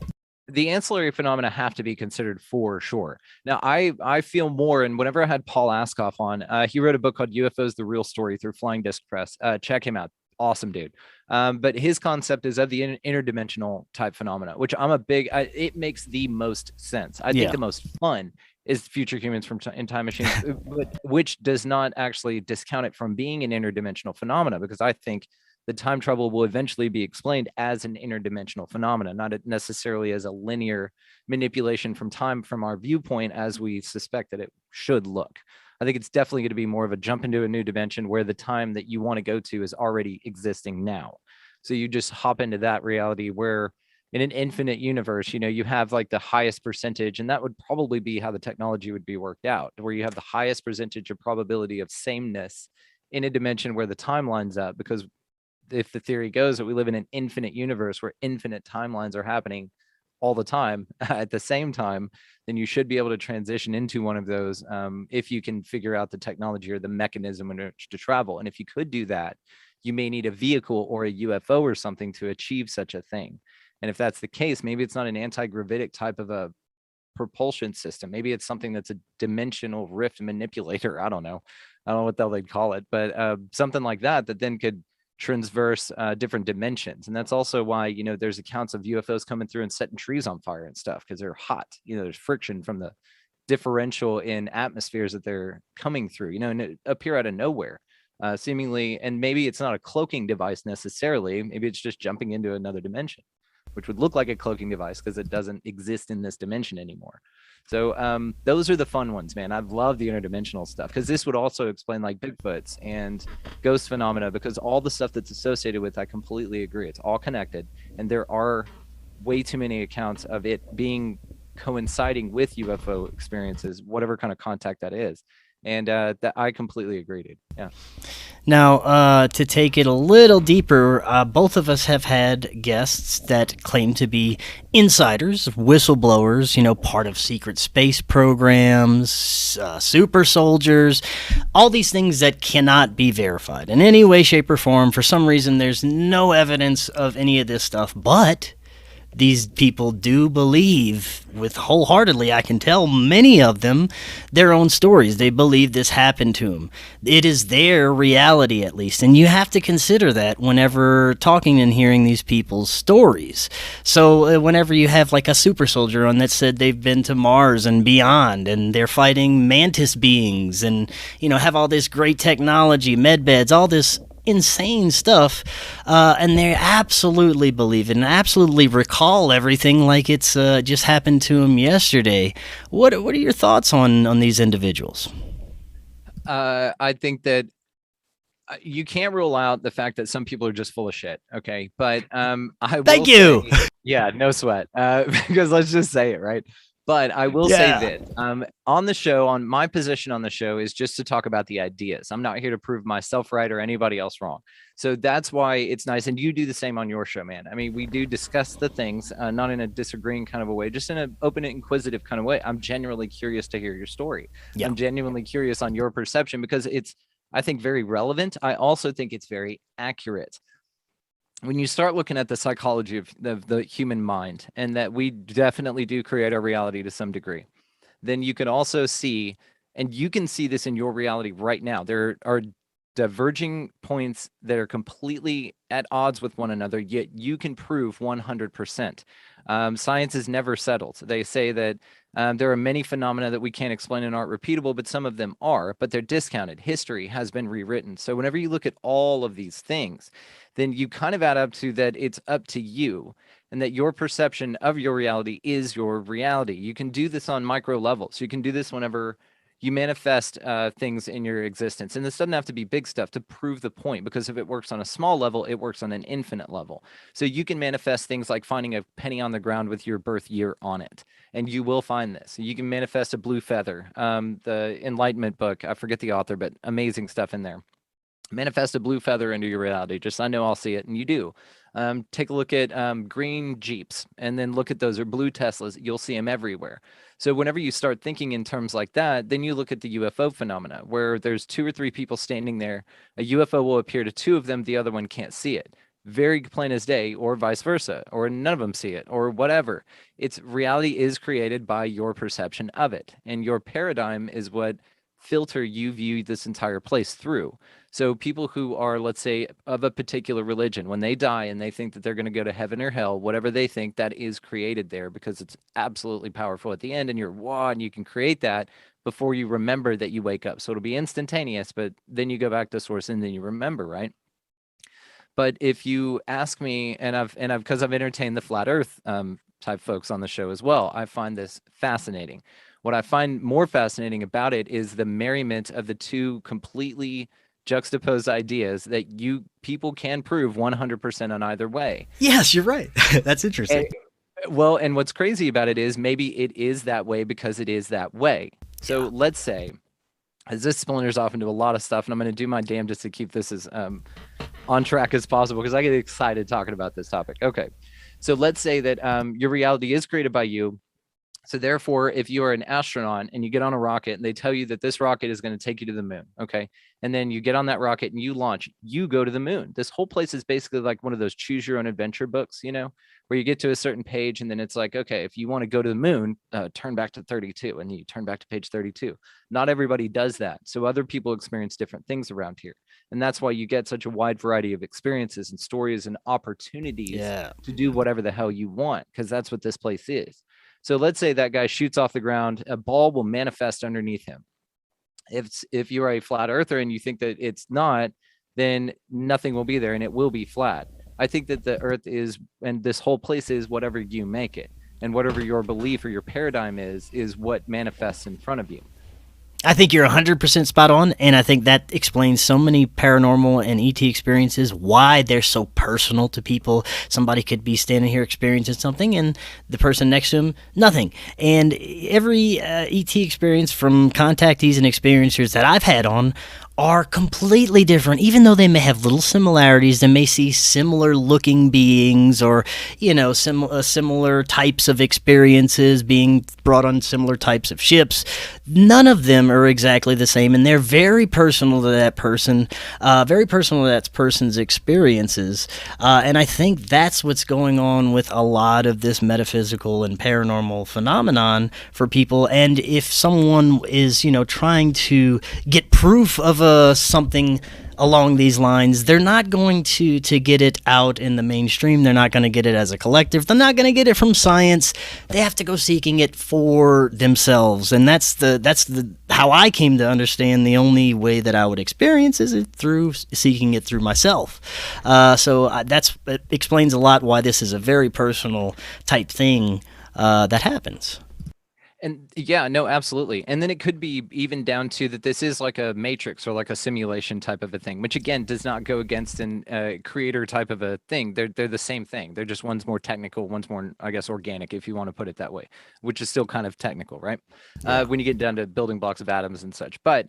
The ancillary phenomena have to be considered for sure. Now, I feel more, and whenever I had Paul Askoff on, he wrote a book called UFOs, The Real Story through Flying Disc Press. Check him out. Awesome dude. But his concept is of the interdimensional type phenomena, which I'm a big, it makes the most sense. I think the most fun is future humans in time machines, which does not actually discount it from being an interdimensional phenomena, because I think the time travel will eventually be explained as an interdimensional phenomena, not necessarily as a linear manipulation from time from our viewpoint, as we suspect that it should look. I think it's definitely going to be more of a jump into a new dimension where the time that you want to go to is already existing now. So you just hop into that reality where in an infinite universe, you have like the highest percentage, and that would probably be how the technology would be worked out, where you have the highest percentage of probability of sameness in a dimension where the time lines up. Because if the theory goes that we live in an infinite universe where infinite timelines are happening all the time at the same time, then you should be able to transition into one of those if you can figure out the technology or the mechanism in which to travel. And if you could do that, you may need a vehicle or a UFO or something to achieve such a thing. And if that's the case, maybe it's not an anti-gravitic type of a propulsion system. Maybe it's something that's a dimensional rift manipulator. I don't know what the hell they'd call it, but something like that then could transverse different dimensions. And that's also why, there's accounts of UFOs coming through and setting trees on fire and stuff, because they're hot. There's friction from the differential in atmospheres that they're coming through, and it appear out of nowhere, seemingly. And maybe it's not a cloaking device necessarily. Maybe it's just jumping into another dimension, which would look like a cloaking device because it doesn't exist in this dimension anymore. So those are the fun ones, man. I love the interdimensional stuff, because this would also explain like Bigfoots and ghost phenomena, because all the stuff that's associated with, I completely agree. It's all connected. And there are way too many accounts of it being coinciding with UFO experiences, whatever kind of contact that is. And that I completely agree, dude. Yeah. Now, to take it a little deeper, both of us have had guests that claim to be insiders, whistleblowers, part of secret space programs, super soldiers, all these things that cannot be verified in any way, shape, or form. For some reason, there's no evidence of any of this stuff, but these people do believe with wholeheartedly, I can tell many of them, their own stories. They believe this happened to them. It is their reality, at least. And you have to consider that whenever talking and hearing these people's stories. So whenever you have like a super soldier on that said they've been to Mars and beyond, and they're fighting mantis beings and, have all this great technology, med beds, all this insane stuff, and they absolutely believe it and absolutely recall everything like it's just happened to them yesterday. What are your thoughts on these individuals? I think that you can't rule out the fact that some people are just full of shit. Okay, but Thank you. Yeah, no sweat. Because let's just say it, right? But I will say that on the show, on my position on the show is just to talk about the ideas. I'm not here to prove myself right or anybody else wrong. So that's why it's nice. And you do the same on your show, man. I mean, we do discuss the things, not in a disagreeing kind of a way, just in an open and inquisitive kind of way. I'm genuinely curious to hear your story. Yeah. I'm genuinely curious on your perception because it's, I think, very relevant. I also think it's very accurate. When you start looking at the psychology of the human mind, and that we definitely do create our reality to some degree, then you can also see, and you can see this in your reality right now, there are diverging points that are completely at odds with one another, yet you can prove 100%. Science is never settled. They say that there are many phenomena that we can't explain and aren't repeatable, but some of them are, but they're discounted. History has been rewritten. So whenever you look at all of these things, then you kind of add up to that it's up to you, and that your perception of your reality is your reality. You can do this on micro levels. You can do this whenever you manifest things in your existence. And this doesn't have to be big stuff to prove the point, because if it works on a small level, it works on an infinite level. So you can manifest things like finding a penny on the ground with your birth year on it, and you will find this. You can manifest a blue feather. The Enlightenment book, I forget the author, but amazing stuff in there. Manifest a blue feather into your reality. Just, I know I'll see it, and you do. Take a look at green Jeeps, and then look at those, or blue Teslas. You'll see them everywhere. So whenever you start thinking in terms like that, then you look at the UFO phenomena, where there's 2 or 3 people standing there. A UFO will appear to 2 of them. The other one can't see it. Very plain as day, or vice versa, or none of them see it, or whatever. It's reality is created by your perception of it, and your paradigm is what filter you view this entire place through. So people who are, let's say, of a particular religion, when they die and they think that they're going to go to heaven or hell, whatever they think, that is created there, because it's absolutely powerful at the end, and you're, wow, and you can create that before you remember that you wake up. So it'll be instantaneous, but then you go back to source and then you remember, right? But if you ask me, and I've because I've entertained the flat earth type folks on the show as well, I find this fascinating. What I find more fascinating about it is the merriment of the 2 completely juxtaposed ideas that people can prove 100% on either way. Yes, you're right. That's interesting. And what's crazy about it is maybe it is that way because it is that way. So let's say, as this splinters off into a lot of stuff, and I'm going to do my damnedest to keep this as on track as possible, because I get excited talking about this topic. Okay, so let's say that your reality is created by you. So therefore, if you are an astronaut and you get on a rocket and they tell you that this rocket is going to take you to the moon, okay, and then you get on that rocket and you launch, you go to the moon. This whole place is basically like one of those choose your own adventure books, where you get to a certain page and then it's like, okay, if you want to go to the moon, turn back to 32, and you turn back to page 32. Not everybody does that. So other people experience different things around here. And that's why you get such a wide variety of experiences and stories and opportunities to do whatever the hell you want, because that's what this place is. So let's say that guy shoots off the ground, a ball will manifest underneath him. If you're a flat earther and you think that it's not, then nothing will be there and it will be flat. I think that the earth is, and this whole place is, whatever you make it. And whatever your belief or your paradigm is what manifests in front of you. I think you're 100% spot on, and I think that explains so many paranormal and ET experiences, why they're so personal to people. Somebody could be standing here experiencing something, and the person next to him, nothing. And every ET experience from contactees and experiencers that I've had on are completely different. Even though they may have little similarities, they may see similar looking beings, or similar types of experiences being brought on similar types of ships. None of them are exactly the same, and they're very personal to that person, very personal to that person's experiences. And I think that's what's going on with a lot of this metaphysical and paranormal phenomenon for people. And if someone is, trying to get proof of something along these lines, they're not going to get it out in the mainstream. They're not going to get it as a collective. They're not going to get it from science. They have to go seeking it for themselves, and that's how I came to understand the only way that I would experience is through seeking it through myself. That explains a lot why this is a very personal type thing that happens. And yeah, no, absolutely. And then it could be even down to that this is like a matrix or like a simulation type of a thing, which again does not go against an creator type of a thing. They're the same thing. They're just one's more technical, one's more, I guess, organic, if you want to put it that way, which is still kind of technical, right? Yeah. When you get down to building blocks of atoms and such. But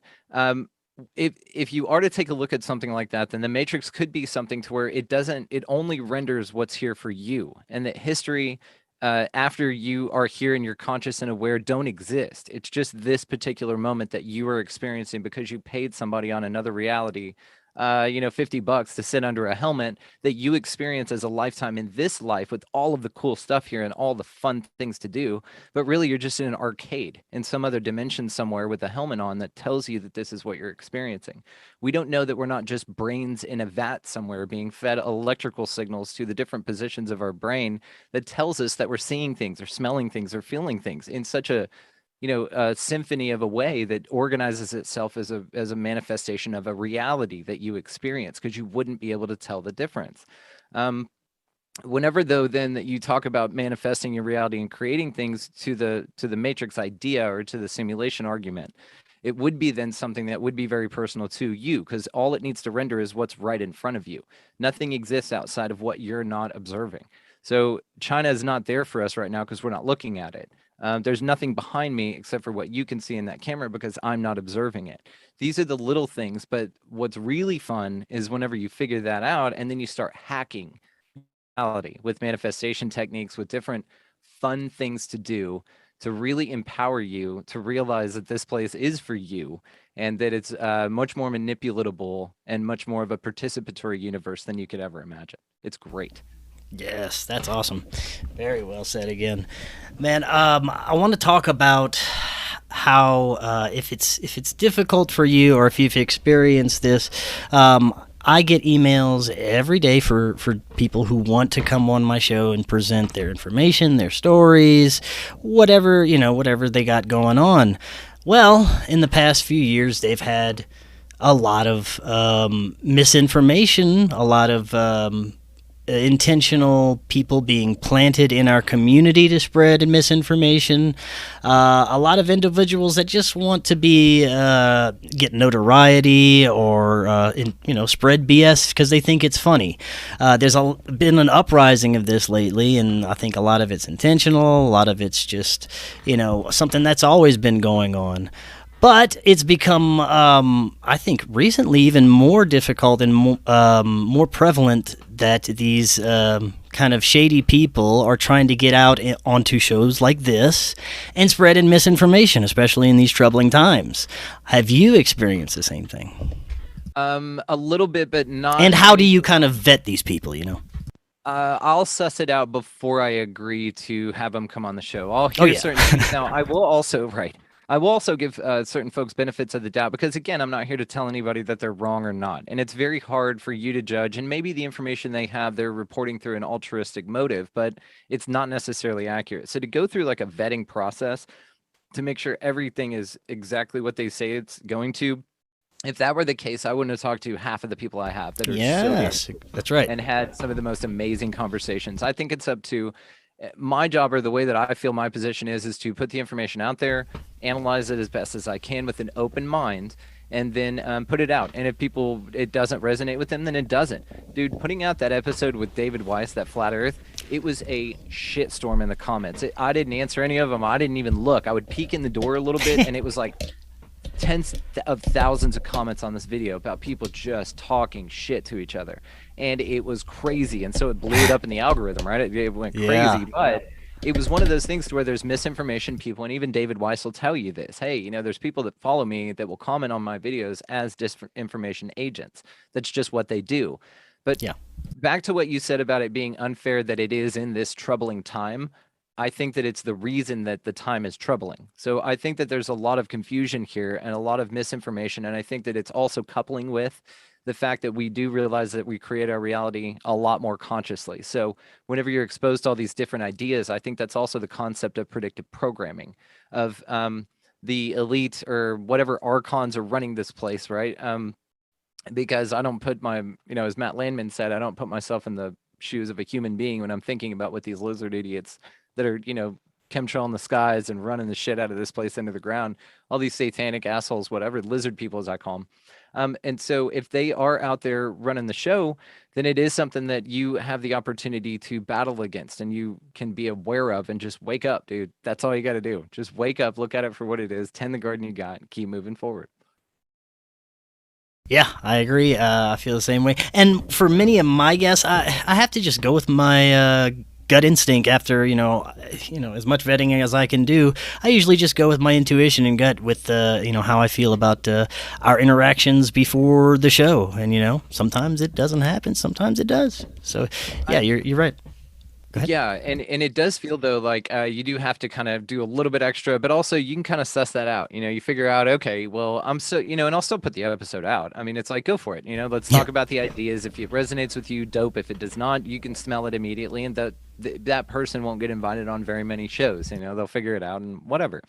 if you are to take a look at something like that, then the matrix could be something to where it only renders what's here for you, and that history, after you are here and you're conscious and aware, don't exist. It's just this particular moment that you are experiencing because you paid somebody on another reality, $50 to sit under a helmet that you experience as a lifetime in this life with all of the cool stuff here and all the fun things to do. But really, you're just in an arcade in some other dimension somewhere with a helmet on that tells you that this is what you're experiencing. We don't know that we're not just brains in a vat somewhere being fed electrical signals to the different positions of our brain that tells us that we're seeing things or smelling things or feeling things in such a symphony of a way that organizes itself as a manifestation of a reality that you experience, because you wouldn't be able to tell the difference. Whenever though, then that you talk about manifesting your reality and creating things to the matrix idea or to the simulation argument, it would be then something that would be very personal to you, because all it needs to render is what's right in front of you. Nothing exists outside of what you're not observing. So China is not there for us right now because we're not looking at it. There's nothing behind me except for what you can see in that camera because I'm not observing it. These are the little things, but what's really fun is whenever you figure that out and then you start hacking reality with manifestation techniques, with different fun things to do to really empower you to realize that this place is for you and that it's much more manipulatable and much more of a participatory universe than you could ever imagine. It's great. Yes, that's awesome. Very well said again. Man, I want to talk about how if it's difficult for you or if you've experienced this, I get emails every day for people who want to come on my show and present their information, their stories, whatever they got going on. Well, in the past few years, they've had a lot of misinformation, a lot of intentional people being planted in our community to spread misinformation, a lot of individuals that just want to get notoriety or spread BS because they think it's funny. There's been an uprising of this lately, and I think a lot of it's intentional, a lot of it's just something that's always been going on. But it's become, I think, recently even more difficult and more prevalent that these kind of shady people are trying to get out onto shows like this and spread misinformation, especially in these troubling times. Have you experienced the same thing? A little bit, but not. And how do you kind of vet these people, I'll suss it out before I agree to have them come on the show. I'll hear certain things. Now, I will also give certain folks benefits of the doubt because, again, I'm not here to tell anybody that they're wrong or not. And it's very hard for you to judge. And maybe the information they have, they're reporting through an altruistic motive, but it's not necessarily accurate. So to go through like a vetting process to make sure everything is exactly what they say it's going to, if that were the case, I wouldn't have talked to half of the people I have that are yes, that's right, and had some of the most amazing conversations. I think it's up to my job, or the way that I feel my position is to put the information out there, analyze it as best as I can with an open mind, and then put it out. And if it doesn't resonate with them, then it doesn't. Dude, putting out that episode with David Weiss, that Flat Earth, it was a shitstorm in the comments. I didn't answer any of them. I didn't even look. I would peek in the door a little bit, and it was like tens of thousands of comments on this video about people just talking shit to each other, and it was crazy, and so it blew it up in the algorithm, right? It went Yeah. crazy, but it was one of those things to where there's misinformation people, and even David Weiss will tell you this. Hey, there's people that follow me that will comment on my videos as disinformation agents. That's just what they do. But Yeah. back to what you said about it being unfair that it is in this troubling time. I think that it's the reason that the time is troubling. So I think that there's a lot of confusion here and a lot of misinformation. And I think that it's also coupling with the fact that we do realize that we create our reality a lot more consciously. So whenever you're exposed to all these different ideas, I think that's also the concept of predictive programming, of the elite or whatever archons are running this place, right? Because I don't put my, as Matt Landman said, I don't put myself in the shoes of a human being when I'm thinking about what these lizard idiots that are, chemtrail in the skies and running the shit out of this place into the ground, all these satanic assholes, whatever, lizard people as I call them. And so if they are out there running the show, then it is something that you have the opportunity to battle against and you can be aware of and just wake up, dude. That's all you got to do. Just wake up, look at it for what it is, tend the garden you got, and keep moving forward. Yeah, I agree. I feel the same way. And for many of my guests, I have to just go with my gut instinct. After as much vetting as I can do, I usually just go with my intuition and gut with how I feel about our interactions before the show. And sometimes it doesn't happen, sometimes it does. So yeah, you're right. Go ahead. Yeah, and it does feel though like you do have to kind of do a little bit extra, but also you can kind of suss that out. You figure out, okay, well, I'm so, and I'll still put the episode out. I mean, it's like, go for it. Let's talk about the ideas. If it resonates with you, dope. If it does not, you can smell it immediately, and that person won't get invited on very many shows. They'll figure it out and whatever.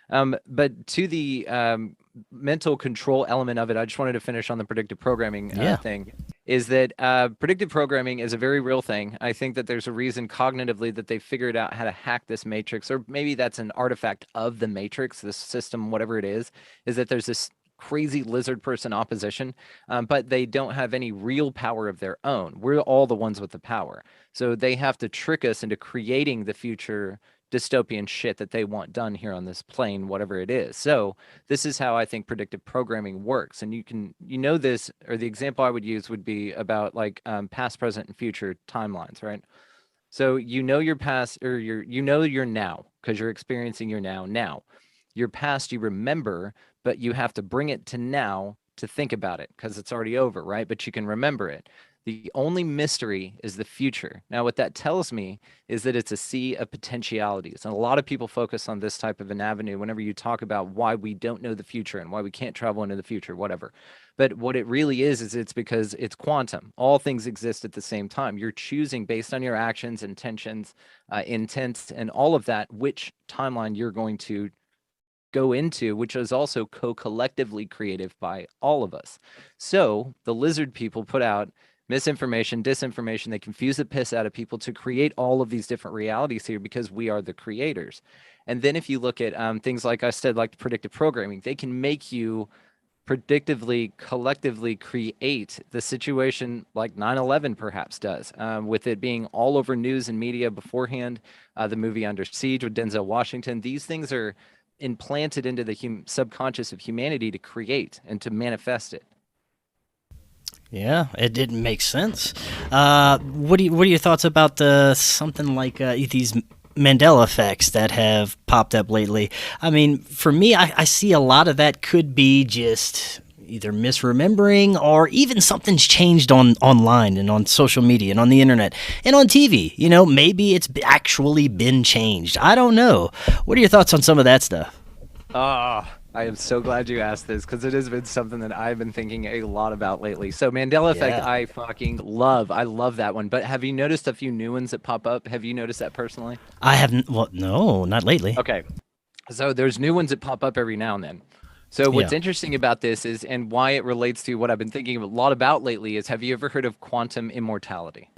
But to the mental control element of it, I just wanted to finish on the predictive programming thing. Is that predictive programming is a very real thing. I think that there's a reason cognitively that they figured out how to hack this matrix, or maybe that's an artifact of the matrix, this system, whatever it is that there's this crazy lizard person opposition, but they don't have any real power of their own. We're all the ones with the power. So they have to trick us into creating the future dystopian shit that they want done here on this plane, whatever it is. So this is how I think predictive programming works. And this, or the example I would use would be about like past, present, and future timelines, right? So your past, or your now, because you're experiencing your now. Your past you remember, but you have to bring it to now to think about it because it's already over, right? But you can remember it. The only mystery is the future. Now, what that tells me is that it's a sea of potentialities. And a lot of people focus on this type of an avenue whenever you talk about why we don't know the future and why we can't travel into the future, whatever. But what it really is it's because it's quantum. All things exist at the same time. You're choosing based on your actions, intentions, intents, and all of that, which timeline you're going to go into, which is also co-collectively creative by all of us. So the lizard people put out misinformation, disinformation. They confuse the piss out of people to create all of these different realities here because we are the creators. And then if you look at things like I said, like predictive programming, they can make you predictively, collectively create the situation like 9/11 perhaps does, with it being all over news and media beforehand. The movie Under Siege with Denzel Washington. These things are implanted into the subconscious of humanity to create and to manifest it. Yeah, it didn't make sense. What are your thoughts about something like these Mandela effects that have popped up lately? I mean, for me, I see a lot of that could be just either misremembering or even something's changed online and on social media and on the internet and on TV. Maybe it's actually been changed. I don't know. What are your thoughts on some of that stuff? I am so glad you asked this because it has been something that I've been thinking a lot about lately. So Mandela effect, I fucking love. I love that one. But have you noticed a few new ones that pop up? Have you noticed that personally? I haven't. Well, no, not lately. Okay. So there's new ones that pop up every now and then. So what's interesting about this is, and why it relates to what I've been thinking a lot about lately is, have you ever heard of quantum immortality?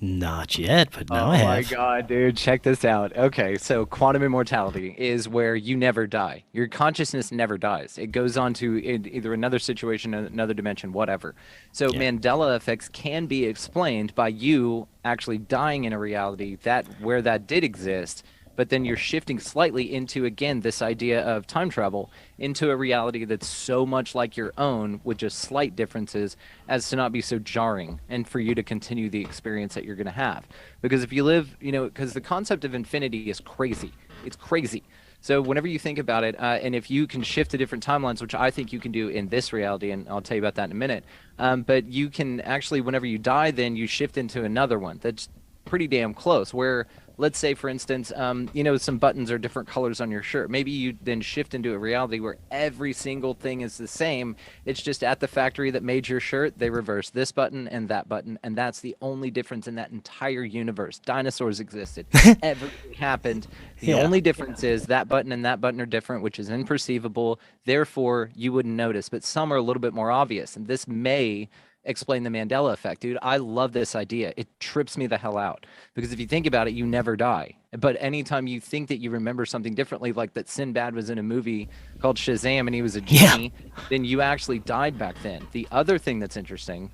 Not yet, but now I have. Oh my God, dude, check this out. Okay, so quantum immortality is where you never die. Your consciousness never dies. It goes on to either another situation, another dimension, whatever. So Mandela effects can be explained by you actually dying in a reality that where that did exist, but then you're shifting slightly into, again, this idea of time travel into a reality that's so much like your own with just slight differences as to not be so jarring and for you to continue the experience that you're going to have. Because if you live, because the concept of infinity is crazy. It's crazy. So whenever you think about it, and if you can shift to different timelines, which I think you can do in this reality, and I'll tell you about that in a minute, but you can actually, whenever you die, then you shift into another one that's pretty damn close, where let's say, for instance, some buttons are different colors on your shirt. Maybe you then shift into a reality where every single thing is the same. It's just at the factory that made your shirt, they reverse this button, and that's the only difference in that entire universe. Dinosaurs existed. Everything happened. The only difference is that button and that button are different, which is imperceivable. Therefore, you wouldn't notice, but some are a little bit more obvious. And this may explain the Mandela effect. Dude, I love this idea. It trips me the hell out, because if you think about it, you never die. But anytime you think that you remember something differently, like that Sinbad was in a movie called Shazam and he was a genie, then you actually died back then. The other thing that's interesting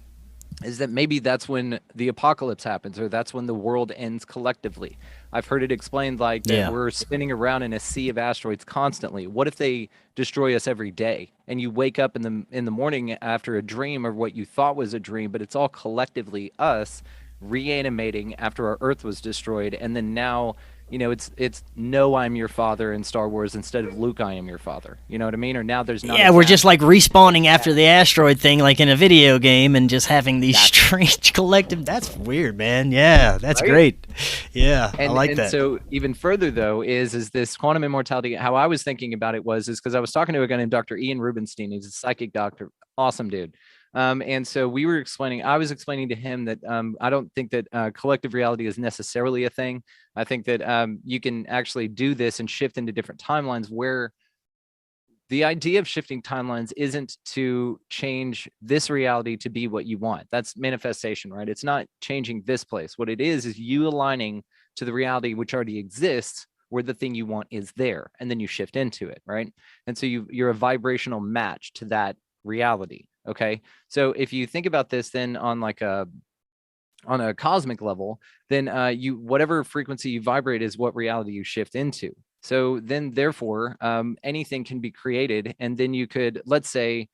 is that maybe that's when the apocalypse happens, or that's when the world ends collectively. I've heard it explained like that we're spinning around in a sea of asteroids constantly. What if they destroy us every day, and you wake up in the morning after a dream, or what you thought was a dream, but it's all collectively us reanimating after our Earth was destroyed, and then now it's no, I'm your father in Star Wars instead of Luke, I am your father. You know what I mean? Or now there's not. Yeah, we're just like respawning after the asteroid thing, like in a video game, and just having these strange collective. That's weird, man. Yeah, that's great. Yeah, I like that. So even further though is this quantum immortality. How I was thinking about it is because I was talking to a guy named Dr. Ian Rubenstein. He's a psychic doctor, awesome dude. And so I was explaining to him that I don't think that collective reality is necessarily a thing. I think that you can actually do this and shift into different timelines, where the idea of shifting timelines isn't to change this reality to be what you want. That's manifestation, right? It's not changing this place. What it is you aligning to the reality which already exists, where the thing you want is there, and then you shift into it, right? And so you're a vibrational match to that reality. Okay, so if you think about this, then on a cosmic level, then whatever frequency you vibrate is what reality you shift into. So then, therefore, anything can be created, and then you could, let's say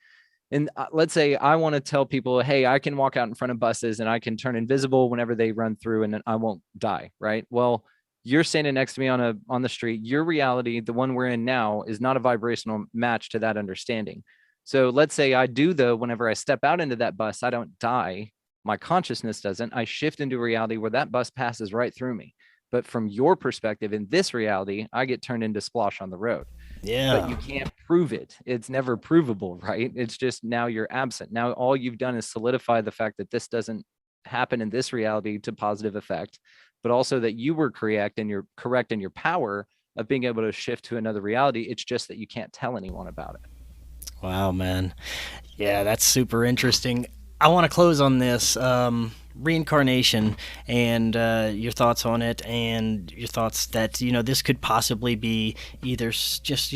I want to tell people, hey, I can walk out in front of buses and I can turn invisible whenever they run through, and I won't die, right? Well, you're standing next to me on the street. Your reality, the one we're in now, is not a vibrational match to that understanding. So let's say I do, though, whenever I step out into that bus, I don't die. My consciousness doesn't. I shift into a reality where that bus passes right through me. But from your perspective, in this reality, I get turned into Splosh on the road. Yeah. But you can't prove it. It's never provable, right? It's just now you're absent. Now all you've done is solidify the fact that this doesn't happen in this reality to positive effect, but also that you were correct and you're correct in your power of being able to shift to another reality. It's just that you can't tell anyone about it. Wow, man. Yeah, that's super interesting. I want to close on this reincarnation and your thoughts on it, and your thoughts that this could possibly be either just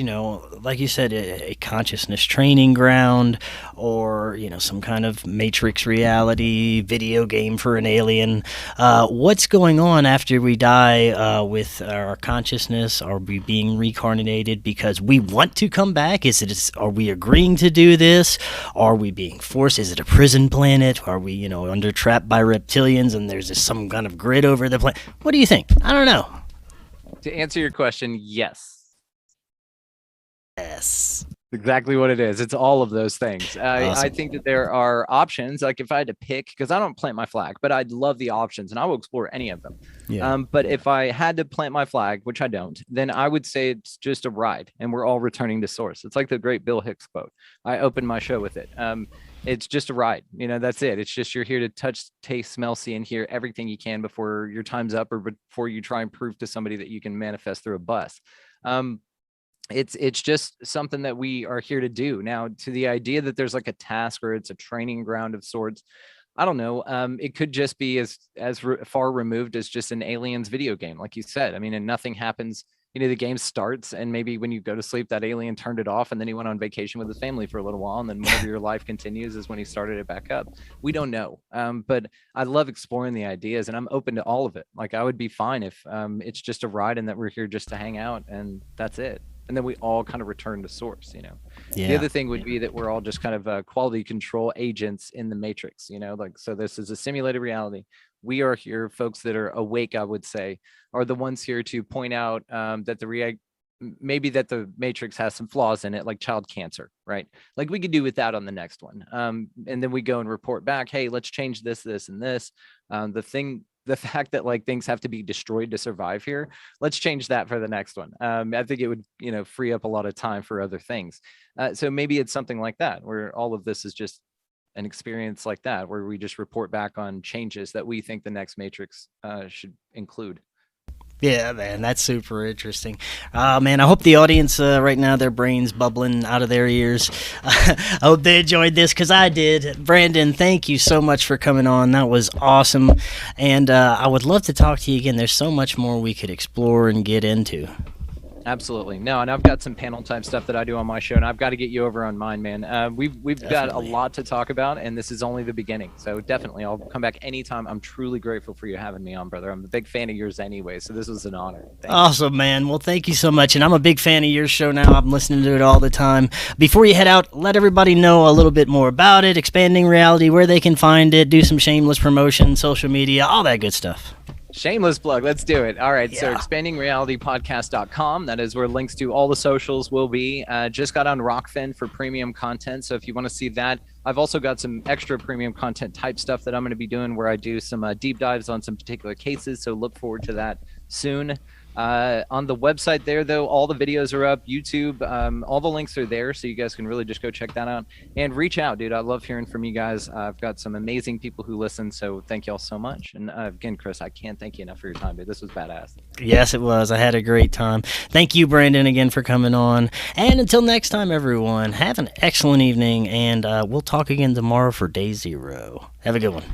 like you said, a consciousness training ground, or some kind of matrix reality video game for an alien. What's going on after we die with our consciousness? Are we being reincarnated because we want to come back? Are we agreeing to do this? Are we being forced? Is it a prison planet? Are we under trapped by reptilians, and there's some kind of grid over the planet? What do you think? I don't know. To answer your question, yes. Yes. Exactly what it is. It's all of those things. Awesome. I think that there are options. Like if I had to pick, because I don't plant my flag, but I'd love the options and I will explore any of them. Yeah. But if I had to plant my flag, which I don't, then I would say it's just a ride and we're all returning to source. It's like the great Bill Hicks quote. I opened my show with it. It's just a ride. That's it. It's just you're here to touch, taste, smell, see, and hear everything you can before your time's up, or before you try and prove to somebody that you can manifest through a bus. It's just something that we are here to do. Now, to the idea that there's like a task or it's a training ground of sorts, I don't know. It could just be as far removed as just an aliens video game, like you said. I mean, and nothing happens the game starts, and maybe when you go to sleep, that alien turned it off, and then he went on vacation with his family for a little while, and then whenever your life continues is when he started it back up. We don't know. But I love exploring the ideas, and I'm open to all of it. Like, I would be fine if it's just a ride and that we're here just to hang out and that's it. And then we all kind of return to source, The other thing would be that we're all just kind of quality control agents in the matrix, like, so this is a simulated reality. We are here, folks that are awake, I would say, are the ones here to point out that maybe that the matrix has some flaws in it, like child cancer, right? Like, we could do with that on the next one. And then we go and report back, hey, let's change this, this, and this. The fact that like things have to be destroyed to survive here, let's change that for the next one. I think it would, free up a lot of time for other things. So maybe it's something like that, where all of this is just an experience like that, where we just report back on changes that we think the next matrix should include. Yeah, man, that's super interesting. Man, I hope the audience right now, their brains bubbling out of their ears. I hope they enjoyed this, because I did. Brandon, thank you so much for coming on. That was awesome. And I would love to talk to you again. There's so much more we could explore and get into. Absolutely. No, and I've got some panel type stuff that I do on my show, and I've got to get you over on mine, man. We've got a lot to talk about, and this is only the beginning. So definitely, I'll come back anytime. I'm truly grateful for you having me on, brother. I'm a big fan of yours anyway, so this was an honor. Awesome, man. Well, thank you so much, and I'm a big fan of your show now. I'm listening to it all the time. Before you head out, let everybody know a little bit more about it, Expanding Reality, where they can find it, do some shameless promotion, social media, all that good stuff. Shameless plug. Let's do it. All right. Yeah. So expandingrealitypodcast.com. That is where links to all the socials will be. Just got on Rokfin for premium content. So if you want to see that, I've also got some extra premium content type stuff that I'm going to be doing, where I do some deep dives on some particular cases. So look forward to that soon. On the website there, though, all the videos are up. YouTube, all the links are there, so you guys can really just go check that out and reach out, dude. I love hearing from you guys. I've got some amazing people who listen, so thank y'all so much. And again, Chris, I can't thank you enough for your time, dude. This was badass. Yes, it was. I had a great time. Thank you, Brandon, again for coming on. And until next time, everyone, have an excellent evening, and we'll talk again tomorrow for day 0. Have a good one.